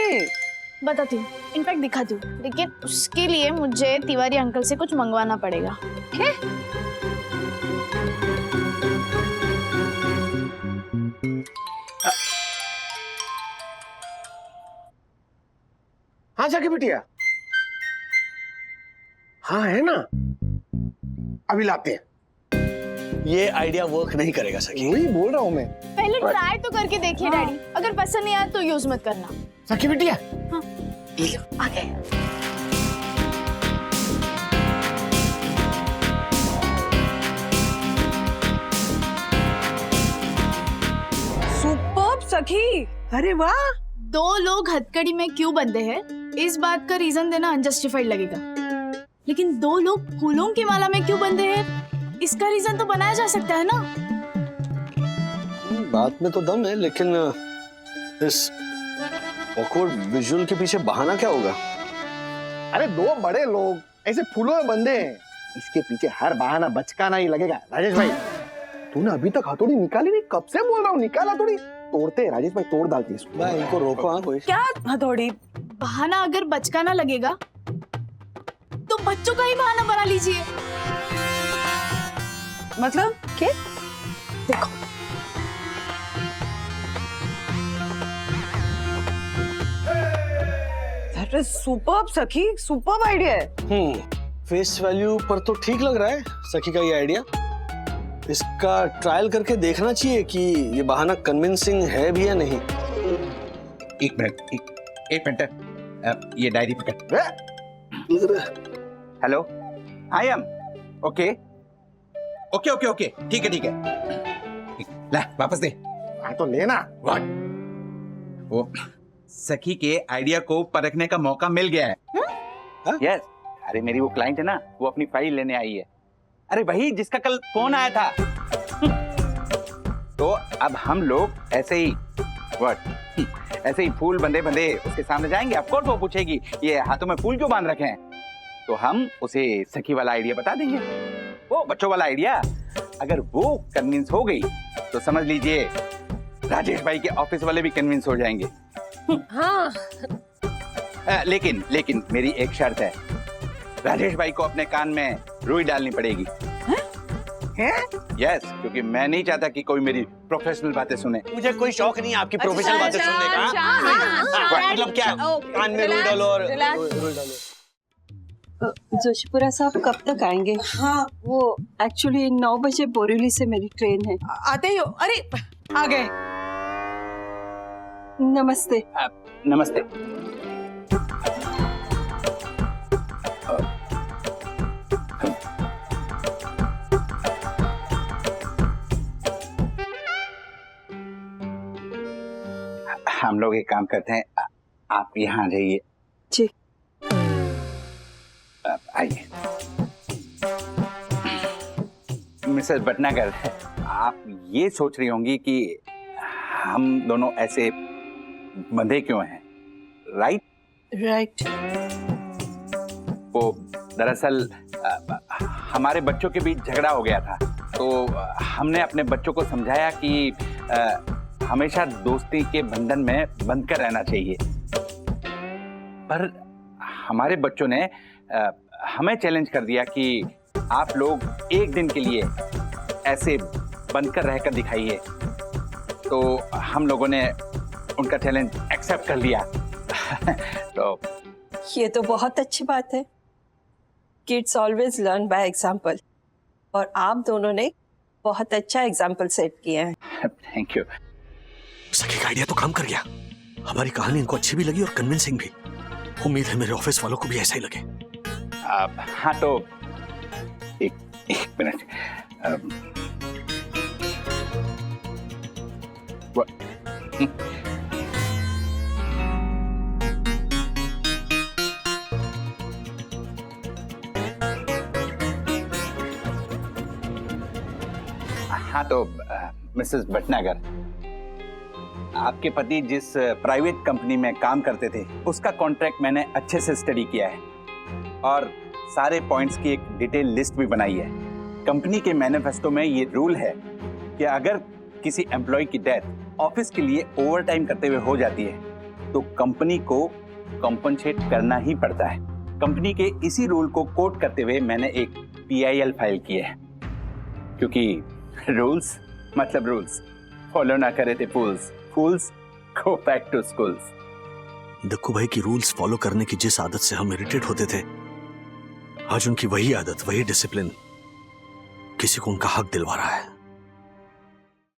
बताती हूँ, इनफैक्ट दिखाती हूँ, लेकिन उसके लिए मुझे तिवारी अंकल से कुछ मंगवाना पड़ेगा।
हाँ जाके बिटिया, हाँ है ना, अभी लाते हैं।
ये आइडिया वर्क नहीं करेगा सखी।
वही बोल रहा हूँ मैं।
पहले ट्राई तो करके देखिए डैडी, अगर पसंद नहीं आया तो यूज मत करना।
सखी बिटिया,
आगे।
सखी।
अरे वाह,
2 लोग हथकड़ी में क्यों बंधे हैं इस बात का रीजन देना अनजस्टिफाइड लगेगा, लेकिन 2 लोग फूलों की माला में क्यों बंधे हैं इसका रीजन तो बनाया जा सकता है ना।
बात में तो दम है, लेकिन इस ऑकवर्ड विजुअल के पीछे बहाना क्या होगा?
अरे 2 बड़े लोग ऐसे फूलों में बंधे हैं, इसके पीछे हर बहाना बचकाना ही लगेगा। राजेश भाई, तूने अभी तक हथौड़ी निकाली नहीं, कब से बोल रहा हूँ निकाल हथौड़ी। तोड़ते हैं राजेश भाई, तोड़ डालते इसको।
मैं इनको रोको। हाँ कोई
क्या हथौड़ी?
बहाना अगर बचकाना लगेगा तो बच्चों का ही बहाना बना लीजिए।
मतलब
के? देखो
दैट इज सुपर्ब सखी, सुपर्ब आइडिया है।
फेस वैल्यू पर तो ठीक लग रहा है सखी का ये आइडिया। इसका ट्रायल करके देखना चाहिए कि ये बहाना कन्विंसिंग है भी या नहीं।
एक मिनट, ये डायरी पकड़। Hello, I am okay okay okay okay, ठीक है। ला वापस दे।
हाँ तो लेना।
वो सखी के आइडिया को परखने का मौका मिल गया है। यस, अरे मेरी वो क्लाइंट है ना, वो अपनी फाइल लेने आई है। अरे वही जिसका कल फोन आया था। तो अब हम लोग ऐसे ही फूल बंधे उसके सामने जाएंगे। ऑफ कोर्स वो पूछेगी ये हाथों में फूल क्यों बांध रखे हैं, तो हम उसे सखी वाला आइडिया बता देंगे, वो बच्चों वाला आइडिया। अगर वो कन्विंस हो गई तो समझ लीजिए राजेश भाई के ऑफिस वाले भी कन्विंस हो जाएंगे।
हाँ
लेकिन मेरी एक शर्त है, राजेश भाई को अपने कान में रुई डालनी पड़ेगी। यस, क्योंकि मैं नहीं चाहता कि कोई मेरी प्रोफेशनल बातें सुने।
मुझे कोई शौक नहीं है आपकी प्रोफेशनल बातें सुनने का। मतलब क्या, कान में रुई डालो और रुई डालो।
जोशीपुरा साहब कब तक आएंगे? हाँ, वो एक्चुअली 9 बजे बोरीवली से मेरी ट्रेन है।
आते ही हो। अरे आ गए।
नमस्ते।
नमस्ते। हम लोग एक काम करते हैं, आप यहाँ जाइए।
जी।
आइए। मिसेस भटनागर, आप ये सोच रही होंगी कि हम दोनों ऐसे बंधे क्यों हैं, राइट?
राइट।
वो दरअसल हमारे बच्चों के बीच झगड़ा हो गया था, तो हमने अपने बच्चों को समझाया कि हमेशा दोस्ती के बंधन में बंध कर रहना चाहिए। पर हमारे बच्चों ने हमें चैलेंज कर दिया कि आप लोग एक दिन के लिए ऐसे बंधकर रहकर दिखाइए, तो हम लोगों ने उनका चैलेंज एक्सेप्ट कर लिया। तो
ये तो बहुत अच्छी बात है। Kids always learn by example, और आप दोनों ने बहुत अच्छा एग्जाम्पल सेट किया है।
Thank you.
सखी का आइडिया तो काम कर गया। हमारी कहानी इनको अच्छी भी लगी और कन्विंसिंग भी। उम्मीद है मेरे ऑफिस वालों को भी ऐसा ही लगे।
हाँ तो एक मिनट। हाँ तो मिसेस भटनागर, आपके पति जिस प्राइवेट कंपनी में काम करते थे उसका कॉन्ट्रैक्ट मैंने अच्छे से स्टडी किया है और सारे पॉइंट्स की एक डिटेल लिस्ट भी बनाई है। कंपनी के मैनिफेस्टो में ये रूल है कि अगर किसी एम्प्लॉय की डेथ ऑफिस के लिए ओवरटाइम करते हुए हो जाती है तो कंपनी को कॉम्पनसेट करना ही पड़ता है। कंपनी के इसी रूल को कोट करते हुए मैंने एक PIL फाइल की है, क्योंकि रूल्स मतलब रूल्स, फॉलो ना करे थे fools, fools go back to schools.
Dakku भाई की रूल्स फॉलो करने की जिस आदत से हम इरिटेट होते थे, आज उनकी वही आदत, वही डिसिप्लिन किसी को उनका हक दिलवा रहा है।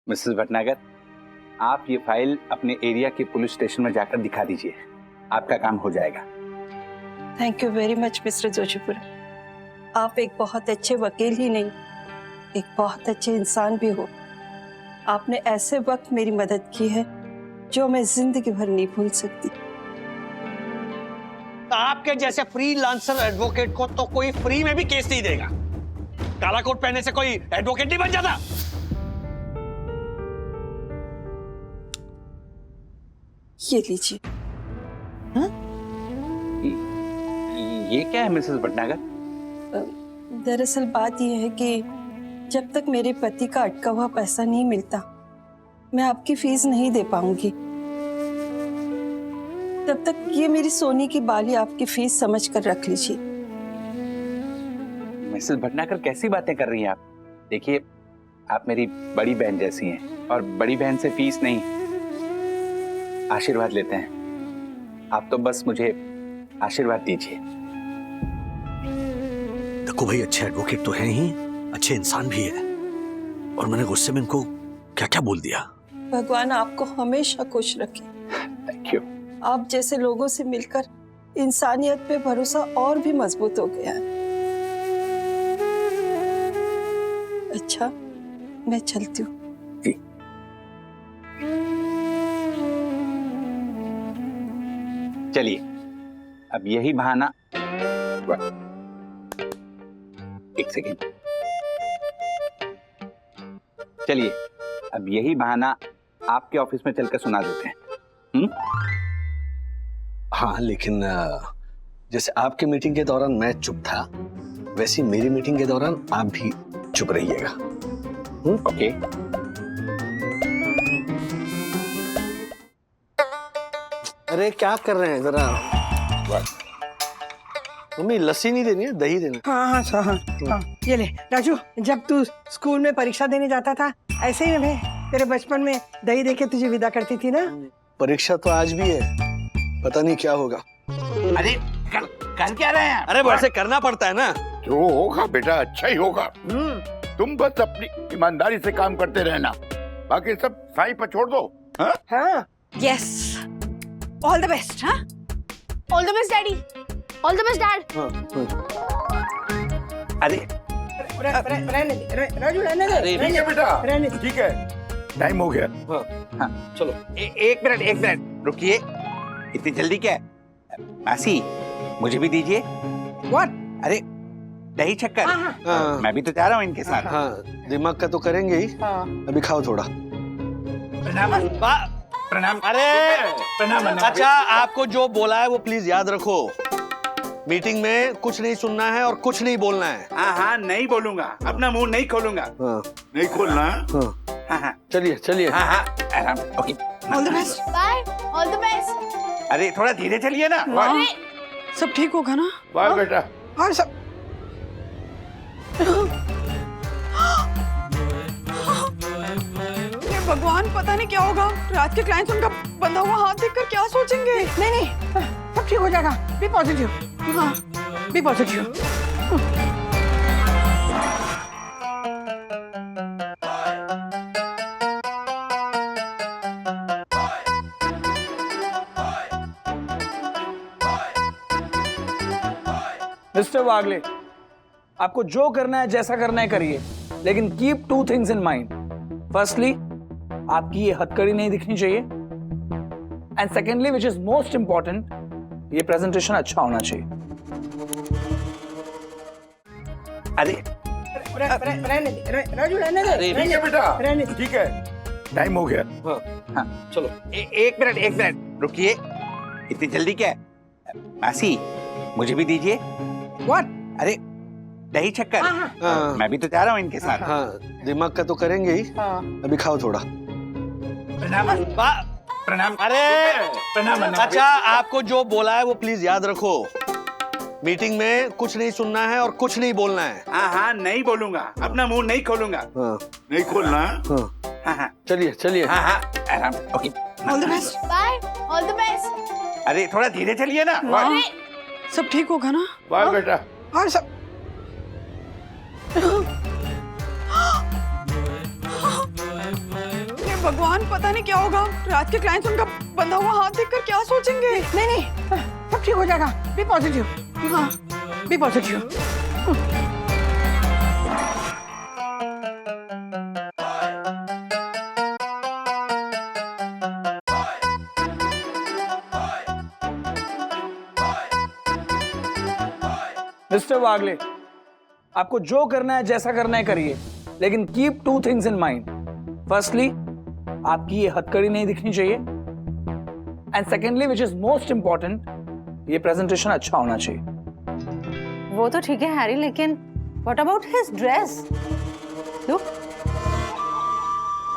मिसेस भटनागर, आप ये फाइल अपने एरिया के पुलिस स्टेशन में जाकर दिखा दीजिए, आपका काम हो जाएगा।
Thank you very much mister Joshipura. आप एक बहुत अच्छे वकील ही नहीं, एक बहुत अच्छे इंसान भी हो। आपने ऐसे वक्त मेरी मदद की है जो मैं जिंदगी भर नहीं भूल सकती।
आपके जैसे फ्रीलांसर एडवोकेट को तो कोई फ्री में भी केस नहीं देगा। काला कोट पहनने से कोई एडवोकेट नहीं बन जाता।
ये लीजिए।
ये क्या है मिसेस भटनागर?
दरअसल बात यह है कि जब तक मेरे पति का अटका हुआ पैसा नहीं मिलता, मैं आपकी फीस नहीं दे पाऊंगी। तब तक ये मेरी सोने की बाली आपकी फीस समझ कर रख लीजिए।
मिसेस भटनागर कैसी बातें कर रही हैं आप? देखिए, आप मेरी बड़ी बहन जैसी हैं और बड़ी बहन से फीस नहीं, आशीर्वाद लेते हैं। आप तो बस मुझे आशीर्वाद दीजिए।
देखो भाई, अच्छे एडवोकेट तो हैं ही, अच्छे इंसान भी है, और मैंने गुस्से में इनको क्या क्या बोल दिया।
भगवान आपको हमेशा खुश रखे।
Thank you.
आप जैसे लोगों से मिलकर इंसानियत पे भरोसा और भी मजबूत हो गया है। अच्छा, मैं चलती हूँ।
चलिए, अब यही बहाना, एक सेकेंड, चलिए अब यही बहाना आपके ऑफिस में चलकर सुना देते हैं।
हाँ, लेकिन जैसे आपके मीटिंग के दौरान मैं चुप था, वैसे मेरी मीटिंग के दौरान आप भी चुप रहिएगा।
ओके।
अरे क्या कर रहे हैं जरा? मम्मी लस्सी नहीं देनी है, दही देना।
हाँ हाँ हाँ, ये ले राजू, जब तू स्कूल में परीक्षा देने जाता था, ऐसे ही मैं तेरे बचपन में दही देके तुझे विदा करती थी ना।
परीक्षा तो आज भी है, पता नहीं क्या होगा।
अरे कर क्या रहे हैं?
अरे वैसे करना पड़ता है ना।
जो होगा बेटा अच्छा ही होगा। तुम बस अपनी ईमानदारी से काम करते रहना, बाकी सब साई पर छोड़ दो।
हाँ,
यस, ऑल द बेस्ट। हाँ,
all the best daddy, all the best dad.
अरे
रहने दे राजू, रहने दे।
ठीक है बेटा,
रहने दे।
ठीक है, टाइम हो गया।
हाँ, चलो एक मिनट रुकिए। इतनी जल्दी क्या है? मासी, मुझे भी दीजिए।
What?
अरे दही शक्कर।
हाँ।
मैं भी तो जा रहा हूँ इनके साथ।
हाँ, दिमाग का तो करेंगे ही। अभी खाओ थोड़ा।
प्रणाम।
अरे
प्रणाम।
अच्छा, आपको जो बोला है वो प्लीज याद रखो। मीटिंग में कुछ नहीं सुनना है और कुछ नहीं बोलना है।
हाँ, नहीं बोलूंगा, अपना मुंह नहीं खोलूंगा।
हाँ,
नहीं खोलना।
हाँ, चलिए चलिए।
हाँ, आराम। Okay,
all the best.
Bye, all the best.
अरे थोड़ा धीरे चलिए ना।
अरे
सब ठीक होगा ना?
बाय बेटा।
और सब
ये भगवान, पता नहीं क्या होगा। रात के क्लाइंट्स उनका बंधा हुआ हाथ देखकर क्या सोचेंगे?
नहीं, सब ठीक हो जाएगा। Be positive. हाँ, बी पॉजिटिव।
मिस्टर वागले, आपको जो करना है, जैसा करना है करिए, लेकिन keep two things in mind. Firstly, आपकी ये हथकड़ी नहीं दिखनी चाहिए, and secondly, which is most important, ये प्रेजेंटेशन अच्छा होना चाहिए।
अरे
रहने दे राजू, रहने दे।
ठीक है बेटा,
रहने दे।
ठीक है, टाइम हो गया।
हाँ, चलो एक मिनट रुकिए। इतनी जल्दी क्या है? मासी, मुझे भी दीजिए।
What?
अरे दही शक्कर।
हाँ।
मैं भी तो जा रहा हूँ इनके साथ।
हाँ, दिमाग का तो करेंगे ही। अभी खाओ थोड़ा।
प्रणाम।
अरे अच्छा, आपको जो बोला है वो प्लीज याद रखो। मीटिंग में कुछ नहीं सुनना है और कुछ नहीं बोलना है।
हाँ, नहीं बोलूंगा, अपना मुंह नहीं खोलूंगा।
हाँ,
नहीं खोलना।
हाँ,
चलिए चलिए।
हाँ, आराम। Okay,
all the best.
Bye, all the best.
अरे थोड़ा धीरे चलिए ना।
अरे
सब ठीक होगा ना?
बाय बेटा।
और सब
ये भगवान, पता नहीं क्या होगा। रात के क्लाइंट्स उनका बंधा हुआ हाथ देखकर क्या सोचेंगे?
नहीं, सब ठीक हो जाएगा। Be positive. हाँ, बी पॉजिटिव।
मिस्टर वागले, आपको जो करना है जैसा करना है करिए, लेकिन keep two things in mind. Firstly, आपकी ये हथकड़ी नहीं दिखनी चाहिए, and secondly, which is most important, ये प्रेजेंटेशन अच्छा होना चाहिए।
वो तो ठीक है हैरी, लेकिन what about his dress? Look.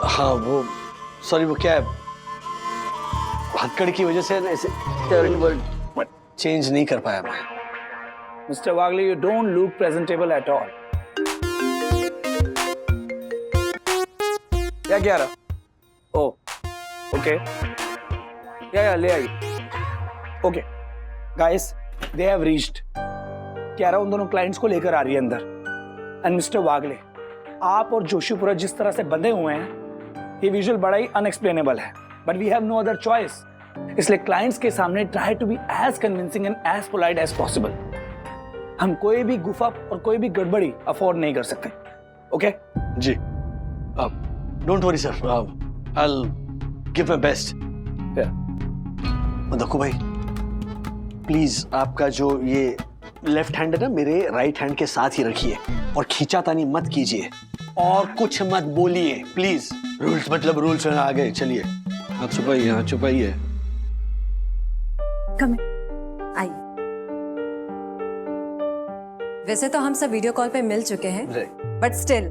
हाँ वो सॉरी, वो क्या है, हथकड़ी की वजह से ना ऐसे चेंज नहीं कर पाया मैं।
Mister Wagle, you don't look presentable at all. क्या रहा? ओ ओके, या ले आई। Okay guys, they have reached. क्यारा उन दोनों क्लाइंट्स को लेकर आ रही है अंदर। एंड मिस्टर वागले, आप और जोशीपुरा जिस तरह से बंधे हुए हैं, ये विजुअल बड़ा ही अनएक्सप्लेनेबल है, but we have no other choice. इसलिए क्लाइंट्स के सामने try to be as convincing and as polite as possible. हम कोई भी गुफा और कोई भी गड़बड़ी अफोर्ड नहीं कर सकते। ओके
जी, don't worry sir, I will give my best. देखो भाई, प्लीज आपका जो ये लेफ्ट हैंड है ना, मेरे राइट हैंड के साथ ही रखिए और खींचातानी मत कीजिए और कुछ मत बोलिए प्लीज। रूल्स मतलब रूल्स है, आगे चलिए। आप छुपाइए, हाँ छुपाइए।
आइए। वैसे तो हम सब वीडियो कॉल पे मिल चुके हैं, but still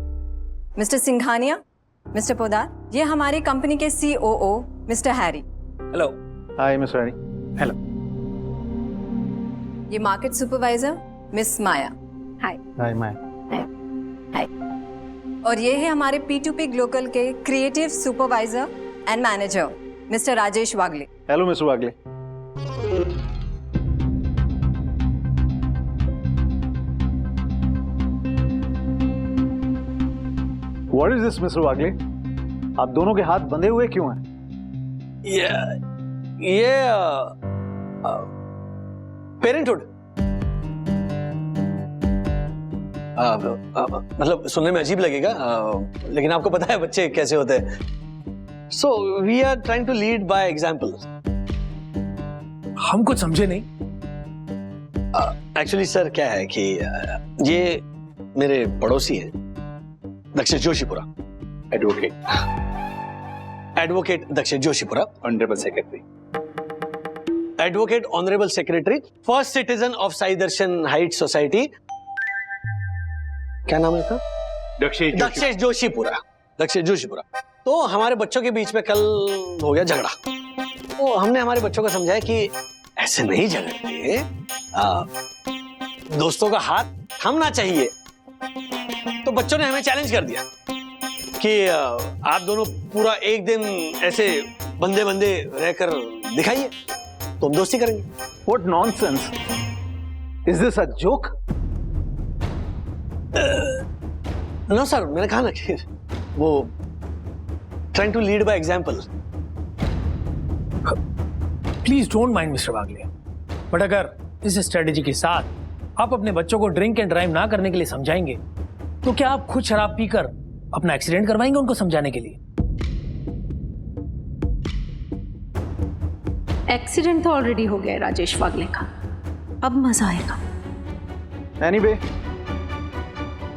mister Singhania, mister Podar, ये हमारी कंपनी के COO mister Harry.
Hello.
Hi mister Harry.
Hello.
ये market supervisor miss Maya. Hi.
Hi Maya.
Hi. और ये है हमारे P2P ग्लोबल के creative supervisor and manager mister Rajesh Wagle.
Hello mister Wagle. What is this, mister Wagle? आप दोनों के हाथ बंधे हुए क्यों हैं?
ये पेरेंटहुड, मतलब सुनने में अजीब लगेगा, लेकिन आपको पता है बच्चे कैसे होते हैं। So we are trying to lead by example.
हम कुछ समझे नहीं।
एक्चुअली सर क्या है कि ये मेरे पड़ोसी हैं, दक्षिण जोशीपुरा। एडवोकेट दक्षिण Joshipura, honourable secretary. Advocate honourable secretary, first citizen of Sai Darshan height society. क्या नाम है इसका? दक्षिण जोशीपुरा। दक्षिण जोशीपुरा। तो हमारे बच्चों के बीच में कल हो गया झगड़ा, तो हमने हमारे बच्चों को समझाया कि ऐसे नहीं झगड़ते, दोस्तों का हाथ थामना चाहिए। तो बच्चों ने हमें चैलेंज कर दिया कि आप दोनों पूरा एक दिन ऐसे बंदे बंदे रहकर दिखाइए, तो हम दोस्ती करेंगे।
What nonsense! Is this a joke?
No sir, मैंने कहा ना कि वो trying to lead by example.
Please don't mind mister Wagle, but अगर इस स्ट्रेटेजी के साथ आप अपने बच्चों को ड्रिंक एंड ड्राइव ना करने के लिए समझाएंगे, तो क्या आप खुद शराब पीकर अपना एक्सीडेंट करवाएंगे उनको समझाने के लिए?
एक्सीडेंट तो ऑलरेडी हो गया है राजेश वागले का, अब मजा आएगा।
Anyway,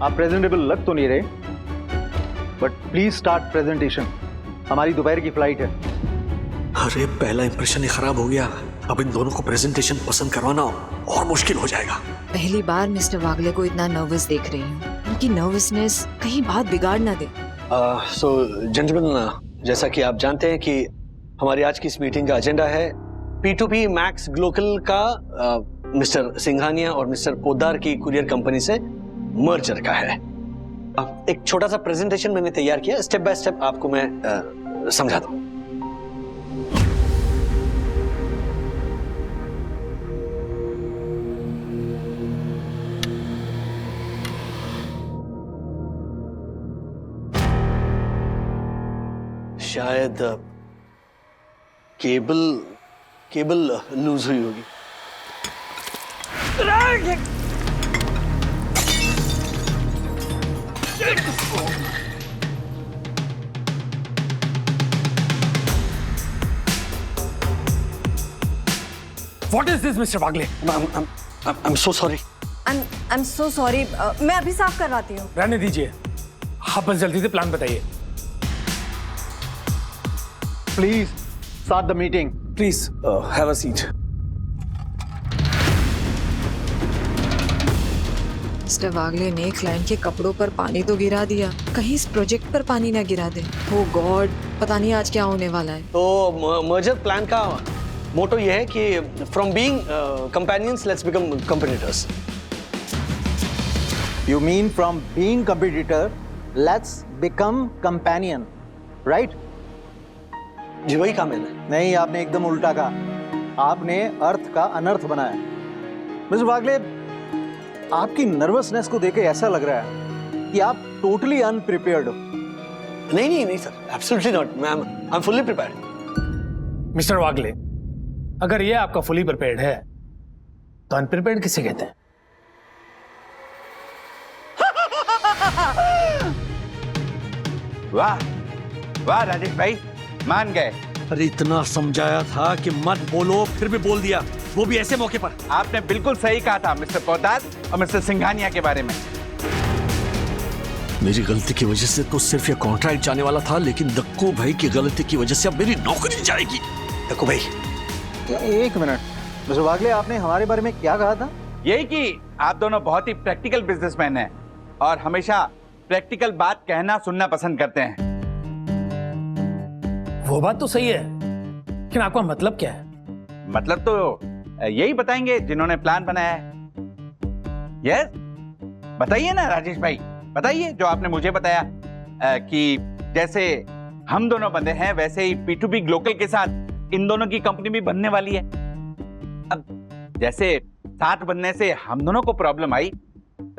आप प्रेजेंटेबल लग तो नहीं रहे, बट प्लीज स्टार्ट प्रेजेंटेशन। हमारी दोपहर की फ्लाइट है।
अरे पहला इंप्रेशन ही खराब हो गया, अब इन दोनों को प्रेजेंटेशन पसंद करवाना और मुश्किल हो जाएगा।
पहली बार मिस्टर वागले को इतना नर्वस देख रही हूँ। उनकी नर्वसनेस कहीं बात बिगाड़ ना दे।
सो जेंटलमैन, जैसा कि आप जानते हैं कि हमारी आज की इस मीटिंग का एजेंडा है P2P मैक्स ग्लोबल का मिस्टर सिंघानिया और मिस्टर पोदार की कुरियर कंपनी से मर्जर का है। एक छोटा सा प्रेजेंटेशन मैंने तैयार किया, स्टेप बाय स्टेप आपको मैं समझा दूं। शायद केबल लूज हुई होगी।
What is this, Mr. Wagle?
I'm so sorry.
I am so sorry, मैं अभी साफ करवाती हूँ।
रहने दीजिए, आप बस जल्दी से प्लान बताइए।
Please start the meeting.
Please have a seat.
Mister Wagle ने क्लाइंट के कपड़ों पर पानी तो गिरा दिया, कहीं इस प्रोजेक्ट पर पानी ना गिरा दे। ओ गॉड, पता नहीं आज क्या होने वाला है।
तो मर्जर प्लान का मोटो ये है कि from being companions let's become competitors.
You mean from being competitor, let's become companion, right?
जी वही कहा मैंने।
नहीं, आपने एकदम उल्टा कहा। आपने अर्थ का अनर्थ बनाया। मिस्टर वागले, आपकी नर्वसनेस को देख के ऐसा लग रहा है कि आप टोटली अनप्रिपेयर्ड हो।
नहीं sir, absolutely not. I am fully prepared.
Mister Wagle, अगर ये आपका फुली प्रिपेयर्ड है तो अनप्रिपेयर्ड किसे कहते हैं?
वाह वाह राजेश भाई, मान गए।
अरे इतना समझाया था कि मत बोलो, फिर भी बोल दिया, वो भी ऐसे मौके पर।
आपने बिल्कुल सही कहा था मिस्टर पोद्दार और मिस्टर सिंघानिया के बारे में।
मेरी गलती की वजह से तो सिर्फ ये कॉन्ट्रैक्ट जाने वाला था, लेकिन दक्कू भाई की गलती की वजह से अब मेरी नौकरी जाएगी।
दक्कू भाई,
एक मिनट मिस्टर वागले, आपने हमारे बारे में क्या कहा था?
यही कि आप दोनों बहुत ही प्रैक्टिकल बिजनेसमैन हैं और हमेशा प्रैक्टिकल बात कहना सुनना पसंद करते हैं।
वो बात तो सही है, लेकिन आपका मतलब क्या है?
मतलब तो यही बताएंगे जिन्होंने प्लान बनाया है। यस, बताइए ना राजेश भाई, बताइए जो आपने मुझे बताया कि जैसे हम दोनों बंदे हैं वैसे ही P2P ग्लोकल के साथ इन दोनों की कंपनी भी बनने वाली है। अब जैसे साथ बनने से हम दोनों को प्रॉब्लम आई,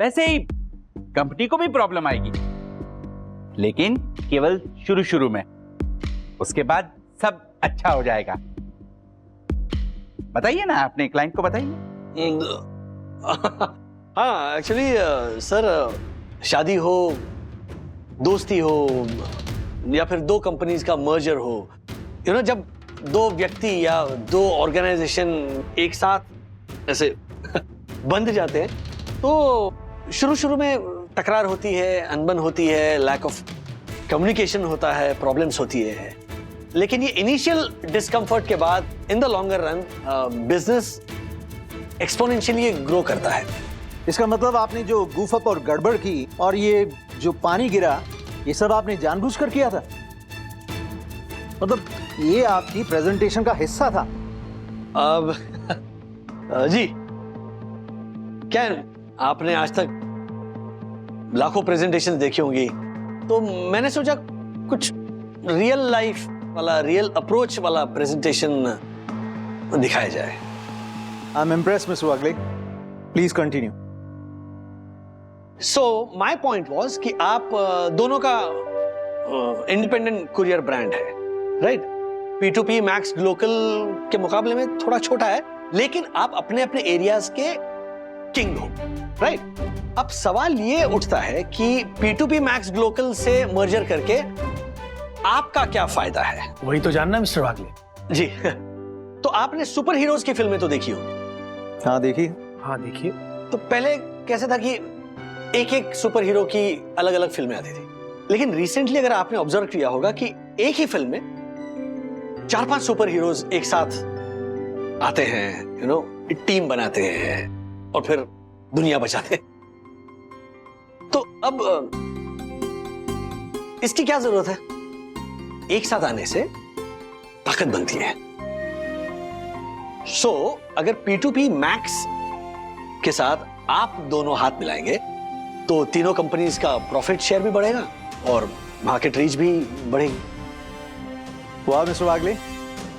वैसे ही कंपनी को भी प्रॉब्लम आएगी, लेकिन केवल शुरू शुरू में। उसके बाद सब अच्छा हो जाएगा। बताइए ना, अपने क्लाइंट को बताइए।
हाँ एक्चुअली सर, शादी हो, दोस्ती हो या फिर दो कंपनीज का मर्जर हो, यू नो, जब दो व्यक्ति या दो ऑर्गेनाइजेशन एक साथ ऐसे बंध जाते हैं तो शुरू शुरू में तकरार होती है, अनबन होती है, लैक ऑफ कम्युनिकेशन होता है, प्रॉब्लम्स होती है। लेकिन ये इनिशियल डिस्कम्फर्ट के बाद in the longer run business exponentially grow करता है।
इसका मतलब आपने जो गूफ अप और गड़बड़ की और ये जो पानी गिरा, ये सब आपने जानबूझकर किया था? मतलब ये आपकी प्रेजेंटेशन का हिस्सा था?
अब जी, क्या आपने आज तक लाखों प्रेजेंटेशन देखी होंगी, तो मैंने सोचा कुछ रियल लाइफ वाला, रियल अप्रोच वाला प्रेजेंटेशन दिखाया जाए।
I am impressed mister Wagle, please continue.
So my point was कि आप दोनों का इंडिपेंडेंट कुरियर ब्रांड है, राइट? P2P मैक्स ग्लोकल के मुकाबले में थोड़ा छोटा है, लेकिन आप अपने अपने एरियाज के किंग हो, राइट? अब सवाल ये उठता है कि P2P मैक्स ग्लोकल से मर्जर करके आपका क्या फायदा है?
वही तो जानना मिस्टर वागले।
जी तो आपने सुपर हीरोज की फिल्में तो देखी होंगी।
हाँ देखी।
हाँ देखिए।
तो पहले कैसे था कि एक एक सुपर हीरो की अलग अलग फिल्में आती थी, लेकिन रिसेंटली अगर आपने ऑब्जर्व किया होगा कि एक ही फिल्म में 4-5 सुपर हीरोज एक साथ आते हैं, यू नो, टीम बनाते हैं और फिर दुनिया बचाते हैं। तो अब इसकी क्या जरूरत है? एक साथ आने से ताकत बनती है। सो अगर P2P मैक्स के साथ आप दोनों हाथ मिलाएंगे तो तीनों कंपनीज का प्रॉफिट शेयर भी बढ़ेगा और मार्केट रीच भी बढ़ेगी।
वाह मिस्टर वागले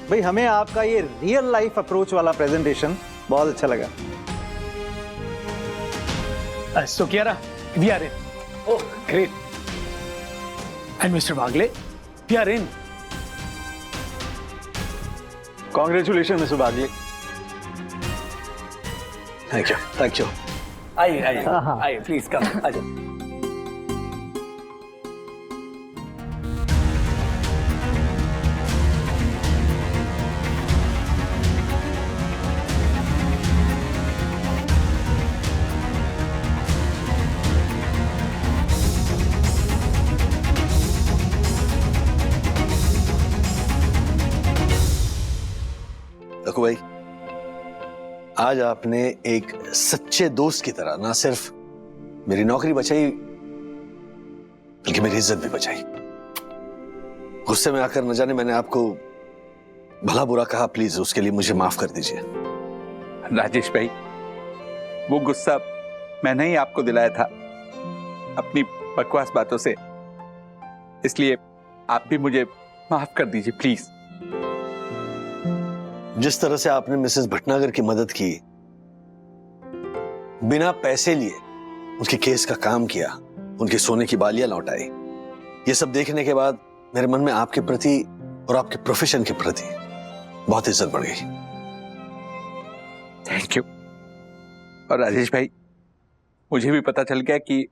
भाई, हमें आपका ये रियल लाइफ अप्रोच वाला प्रेजेंटेशन बहुत अच्छा लगा।
So Kiara, we are in. Oh, great. And Mr. Wagle, we are in.
Congratulations, Mr. Wagle.
Thank you. Thank you.
आइए प्लीज कम आ जाओ।
लखू भाई, आज आपने एक सच्चे दोस्त की तरह ना सिर्फ मेरी नौकरी बचाई बल्कि मेरी इज्जत भी बचाई। गुस्से में आकर न जाने मैंने आपको भला बुरा कहा, प्लीज उसके लिए मुझे माफ कर दीजिए।
राजेश भाई, वो गुस्सा मैंने ही आपको दिलाया था अपनी बकवास बातों से, इसलिए आप भी मुझे माफ कर दीजिए प्लीज।
जिस तरह से आपने मिसेस भटनागर की मदद की, बिना पैसे लिए उसके केस का काम किया, उनके सोने की बालियां लौटाई, ये सब देखने के बाद मेरे मन में आपके प्रति और आपके प्रोफेशन के प्रति बहुत इज्जत बढ़ गई।
Thank you. और राजेश भाई, मुझे भी पता चल गया कि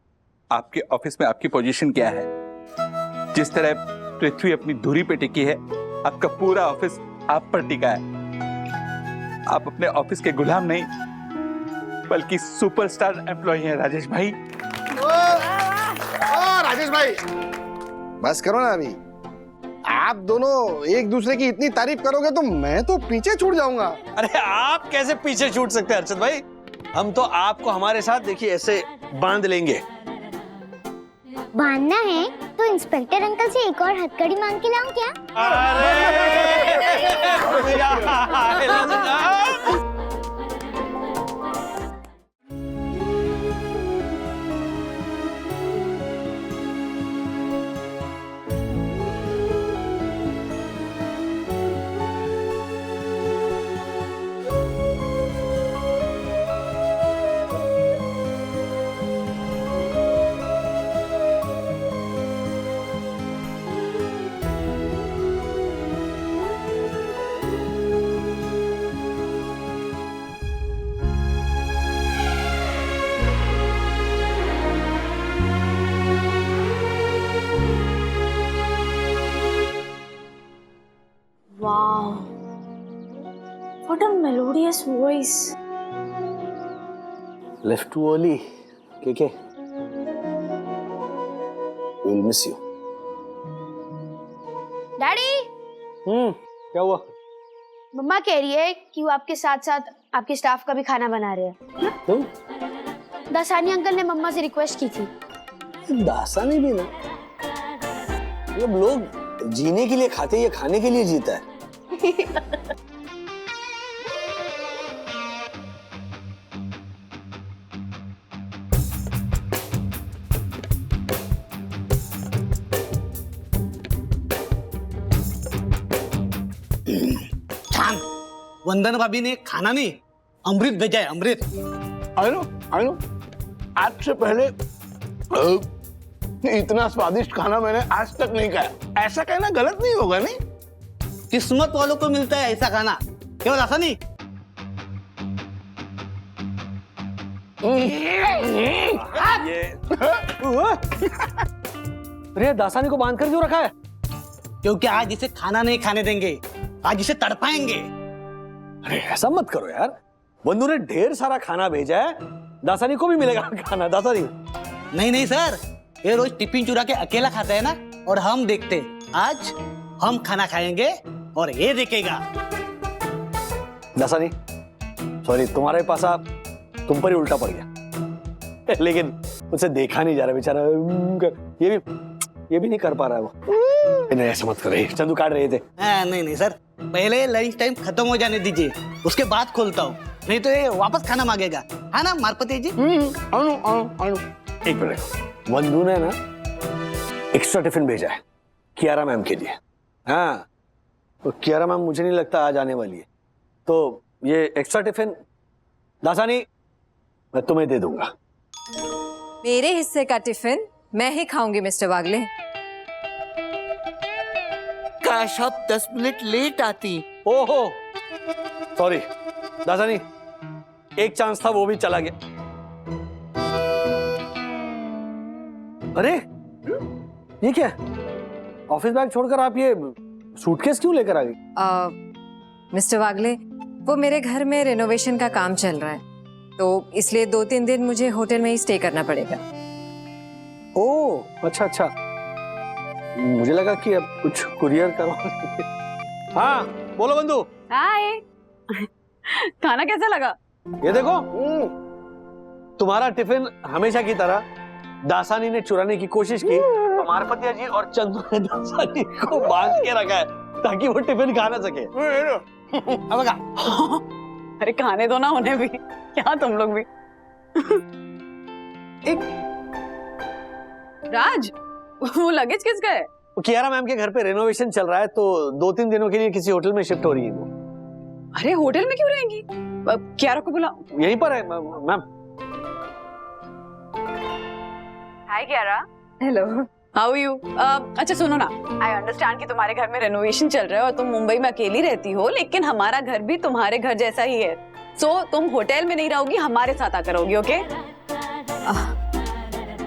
आपके ऑफिस में आपकी पोजीशन क्या है। जिस तरह पृथ्वी अपनी धुरी पे टिकी है, आपका पूरा ऑफिस आप पर टिका है। आप अपने ऑफिस के गुलाम नहीं बल्कि सुपरस्टार एम्प्लॉय हैं राजेश भाई।
राजेश भाई, बस करो ना अभी। आप दोनों एक दूसरे की इतनी तारीफ करोगे तो मैं तो पीछे छूट जाऊंगा।
अरे आप कैसे पीछे छूट सकते हैं अर्षद भाई? हम तो आपको हमारे साथ देखिए ऐसे बांध लेंगे।
बांधना है तो इंस्पेक्टर अंकल से एक और हथकड़ी मांग के लाऊं क्या?
Wow, what a melodious voice.
Left too early, KK. We'll miss you.
Daddy,
क्या हुआ?
मम्मा कह रही है कि वो आपके साथ साथ आपके स्टाफ का भी खाना बना रहे हैं।
तुम?
दासानी अंकल ने मम्मा से रिक्वेस्ट की थी।
दासानी भी ना, मतलब लोग जीने के लिए खाते, ये खाने के लिए जीता है।
वंदन भाभी ने खाना नहीं, अमृत भेजा है, अमृत।
I know. आज से पहले इतना स्वादिष्ट खाना मैंने आज तक नहीं खाया। ऐसा कहना गलत नहीं होगा, नहीं?
किस्मत वालों को मिलता है ऐसा खाना, क्यों ऐसा नहीं?
अरे दासानी को बांध कर क्यों रखा है?
क्योंकि आज इसे खाना नहीं खाने देंगे, आज इसे तड़पाएंगे।
अरे ऐसा मत करो यार, बंधु ने ढेर सारा खाना भेजा है, दासानी को भी मिलेगा खाना। दासानी
नहीं सर, ये रोज टिफिन चुरा के अकेला खाता है ना, और हम देखते हैं आज हम खाना खाएंगे और ये देखेगा।
दासानी सॉरी, तुम्हारे पास आप तुम पर ही उल्टा पड़ गया। लेकिन उसे देखा नहीं जा रहा बेचारा, ये भी नहीं कर पा रहा है वो। नहीं ऐसा मत करो, चंदू काट रहे थे।
नहीं सर, पहले लंच टाइम खत्म हो जाने दीजिए, उसके बाद खोलता हूँ, नहीं तो ये वापस खाना मांगेगा, है ना मारपति जी?
एक मिनट, वंदू ने ना एक्स्ट्रा टिफिन भेजा है कियारा मैम के लिए। हाँ, तो कियारा मैम मुझे नहीं लगता आज आने वाली है, तो ये एक्स्ट्रा टिफिन दासानी मैं तुम्हें दे दूंगा।
मेरे हिस्से का टिफिन मैं ही खाऊंगी मिस्टर वागले।
काश आप 10 मिनट लेट आती।
ओहो सॉरी दासानी, एक चांस था वो भी चला गया। अरे ये क्या, ऑफिस बैग छोड़कर आप ये सूटकेस क्यों लेकर आ गई?
मिस्टर वागले, वो मेरे घर में रेनोवेशन का काम चल रहा है, तो इसलिए 2-3 दिन मुझे होटल में ही स्टे करना पड़ेगा।
ओह अच्छा, मुझे लगा कि अब कुछ कुरियर करो। हाँ बोलो बंधु।
हाय। खाना कैसा लगा?
ये देखो, तुम्हारा टिफिन हमेशा की तरह दासानी ने चुराने की कोशिश की, तो मारफतिया जी और चंदू ने दासानी को बांध के रखा है ताकि वो टिफिन खा ना सके। अब का
अरे खाने दो ना उन्हें भी, क्या तुम लोग भी। एक राज, वो लगेज किसका है?
कियारा मैम के घर पे रेनोवेशन चल रहा है, तो 2-3 दिनों के लिए किसी होटल में शिफ्ट हो रही है वो।
अरे होटल में क्यों रहेंगी? कियारा को बुला।
यहीं पर है ma'am.
Hi Kiara. Hello, how you? अच्छा सुनो ना, आई अंडरस्टैंड कि तुम्हारे घर में रेनोवेशन चल रहा है और तुम मुंबई में अकेली रहती हो, लेकिन हमारा घर भी तुम्हारे घर जैसा ही है। सो तुम होटल में नहीं रहोगी, हमारे साथ आकर रहोगी, ओके?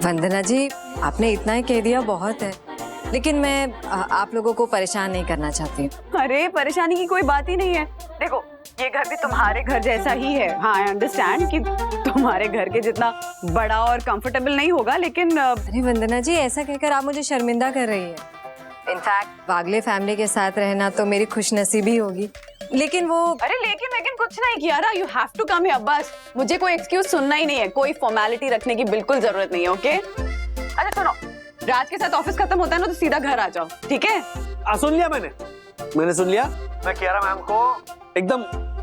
वंदना जी, आपने इतना ही कह दिया बहुत है, लेकिन मैं आप लोगों को परेशान नहीं करना चाहती हूँ।
अरे परेशानी की कोई बात ही नहीं है। देखो, ये घर भी तुम्हारे घर जैसा ही है। हाँ, आई अंडरस्टैंड कि तुम्हारे घर के जितना बड़ा और कंफर्टेबल नहीं होगा, लेकिन
अरे वंदना जी, ऐसा कहकर आप मुझे शर्मिंदा कर रही है। इनफैक्ट वागले फैमिली के साथ रहना तो मेरी खुशनसीबी होगी, लेकिन वो
अरे लेकिन कुछ नहीं Kiara, you have to come here. बस मुझे कोई एक्सक्यूज सुनना ही नहीं है, कोई फॉर्मेलिटी रखने की बिल्कुल जरूरत नहीं है, ओके? अच्छा सुनो, राज के साथ ऑफिस खत्म होता है ना, तो सीधा घर आ जाओ, ठीक है?
सुन लिया मैंने सुन लिया। मैं कियारा मैम को एकदम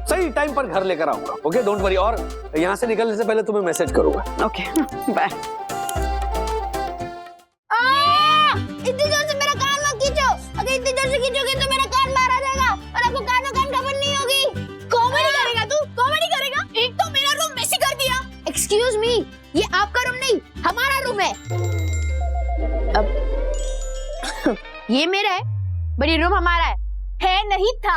सही टाइम पर घर लेकर आऊंगा, ओके? Don't worry. और यहाँ से निकलने से पहले तुम्हें मैसेज करूंगा,
ओके? बाय।
इतनी जोर से मेरा कान मत खींचो, अगर इतनी जोर से खींचोगे तो मेरा कान बाहर आ जाएगा और आपको कानों कान खबर नहीं होगी। कॉमेडी करेगा तू, कॉमेडी करेगा। एक तो मेरा रूम मेसी कर दिया। एक्सक्यूज मी, ये आपका रूम नहीं, हमारा रूम है। अब ये मेरा है, बड़ी रूम हमारा है नहीं था।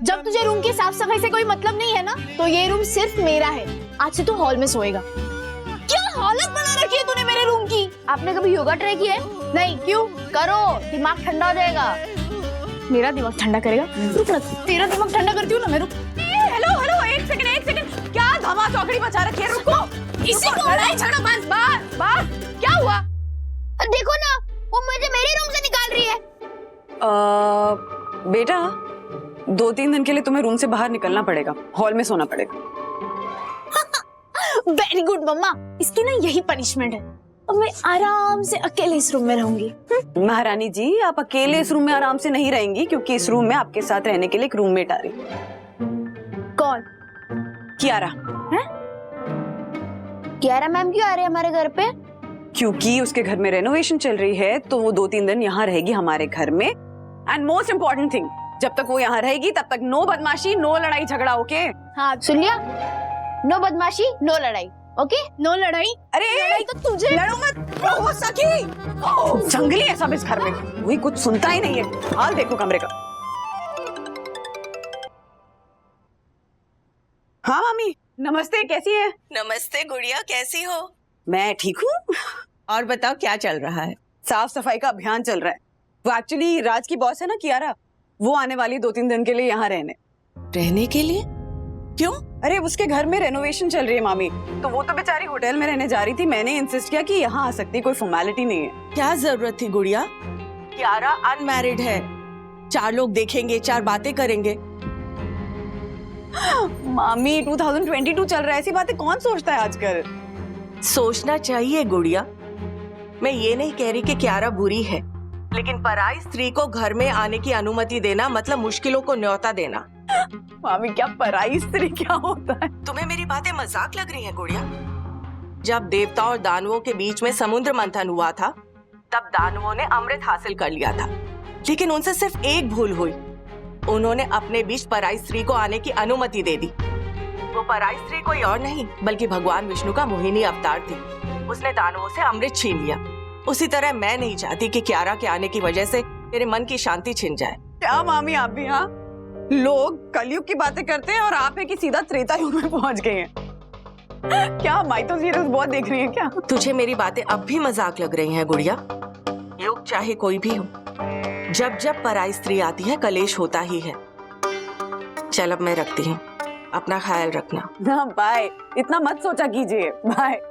जब तुझे रूम की साफ सफाई से कोई मतलब नहीं है ना, तो ये रूम सिर्फ मेरा है। आज से तू हॉल में सोएगा। क्या हालत बना रखी है तूने मेरे रूम की?
आपने कभी योगा ट्राई किया है?
नहीं, क्यों?
करो, दिमाग ठंडा हो जाएगा।
मेरा दिमाग ठंडा करेगा? रुक ना, तेरा दिमाग ठंडा करती हूँ ना मैं। रुक।
हेलो, एक सेकंड। क्या धमा चौकड़ी मचा रखी है? रुको,
इसी को लड़ाई झगड़ा
बस क्या हुआ?
देखो ना, वो मुझे मेरे रूम से निकाल रही है।
बेटा, 2-3 दिन के लिए तुम्हें रूम से बाहर निकलना पड़ेगा, हॉल में सोना पड़ेगा।
वेरी गुड मम्मा, इसकी ना यही पनिशमेंट है। अब मैं आराम से अकेले इस रूम में रहूंगी।
महारानी जी, आप अकेले इस रूम में आराम से नहीं रहेंगी, क्योंकि इस रूम में आपके साथ रहने के लिए एक रूममेट आ रही है।
कौन?
कियारा।
कियारा मैम क्यों आ रहे हैं हमारे घर पे?
क्योंकि उसके घर में रेनोवेशन चल रही है, तो वो 2-3 दिन यहाँ रहेगी हमारे घर में। एंड मोस्ट इम्पोर्टेंट थिंग, जब तक वो यहाँ रहेगी तब तक नो बदमाशी, नो लड़ाई झगड़ा, ओके?
हाँ सुन लिया, नो बदमाशी, नो लड़ाई, ओके?
नो लड़ाई?
अरे
लड़ाई तो तुझे।
लड़ो मत, हो सकी। जंगली है सब इस घर में, कोई कुछ सुनता ही नहीं है। हाल देखो कमरे का। हाँ मामी, नमस्ते, कैसी है?
नमस्ते गुड़िया, कैसी हो?
मैं ठीक हूँ।
और बताओ क्या चल रहा है?
साफ सफाई का अभियान चल रहा है। वो एक्चुअली राज की बॉस है ना कियारा, वो आने वाली 2-3 दिन के लिए यहाँ
रहने के लिए? क्यों?
अरे उसके घर में रेनोवेशन चल रही है मामी, तो वो तो बेचारी होटल में रहने जा रही थी। मैंने इंसिस्ट किया कि यहाँ आ सकती, कोई फॉर्मेलिटी नहीं है।
क्या जरूरत थी गुड़िया? कियारा अनमैरिड है, 4 लोग देखेंगे, 4 बातें करेंगे।
मामी 2022 चल रहा है, ऐसी बातें कौन सोचता है आजकल?
सोचना चाहिए गुड़िया। मैं ये नहीं कह रही कि कियारा बुरी है, लेकिन पराई स्त्री को घर में आने की अनुमति देना मतलब मुश्किलों को न्योता देना।
मामी, क्या पराई स्त्री क्या होता है?
तुम्हें मेरी बातें मजाक लग रही हैं गुड़िया? जब देवताओं और दानवों के बीच में समुद्र मंथन हुआ था, तब दानवों ने अमृत हासिल कर लिया था, लेकिन उनसे सिर्फ एक भूल हुई। उन्होंने अपने बीच पराई स्त्री को आने की अनुमति दे दी। वो पराई स्त्री कोई और नहीं बल्कि भगवान विष्णु का मोहिनी अवतार थी। उसने दानवों से अमृत छीन लिया। उसी तरह मैं नहीं चाहती कि कियारा के आने की वजह से तेरे मन की शांति छिन जाए।
क्या मामी आप भी? हाँ, लोग कलयुग की बातें करते हैं और आप है कि सीधा त्रेता युग में पहुंच गए हैं। क्या माइथो सीरीज बहुत देख रही है क्या?
तुझे मेरी बातें अब भी मजाक लग रही हैं गुड़िया? युग चाहे कोई भी हो, जब जब पराई स्त्री आती है कलेश होता ही है। चल अब मैं रखती हूँ, अपना ख्याल रखना।
हाँ बाय, इतना मत सोचा कीजिए, bye.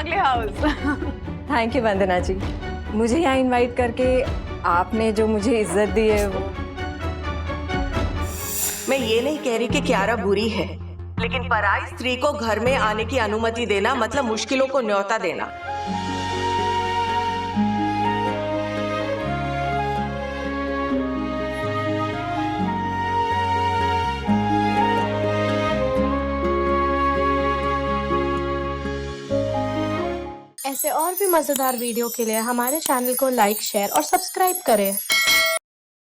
Wagle house.
Thank you Vandana ji, मुझे यहाँ इनवाइट करके आपने जो मुझे इज्जत दी है वो।
मैं ये नहीं कह रही कि क्यारा बुरी है, लेकिन पराई स्त्री को घर में आने की अनुमति देना मतलब मुश्किलों को न्योता देना।
ऐसे और भी मजेदार वीडियो के लिए हमारे चैनल को लाइक, शेयर और सब्सक्राइब करें।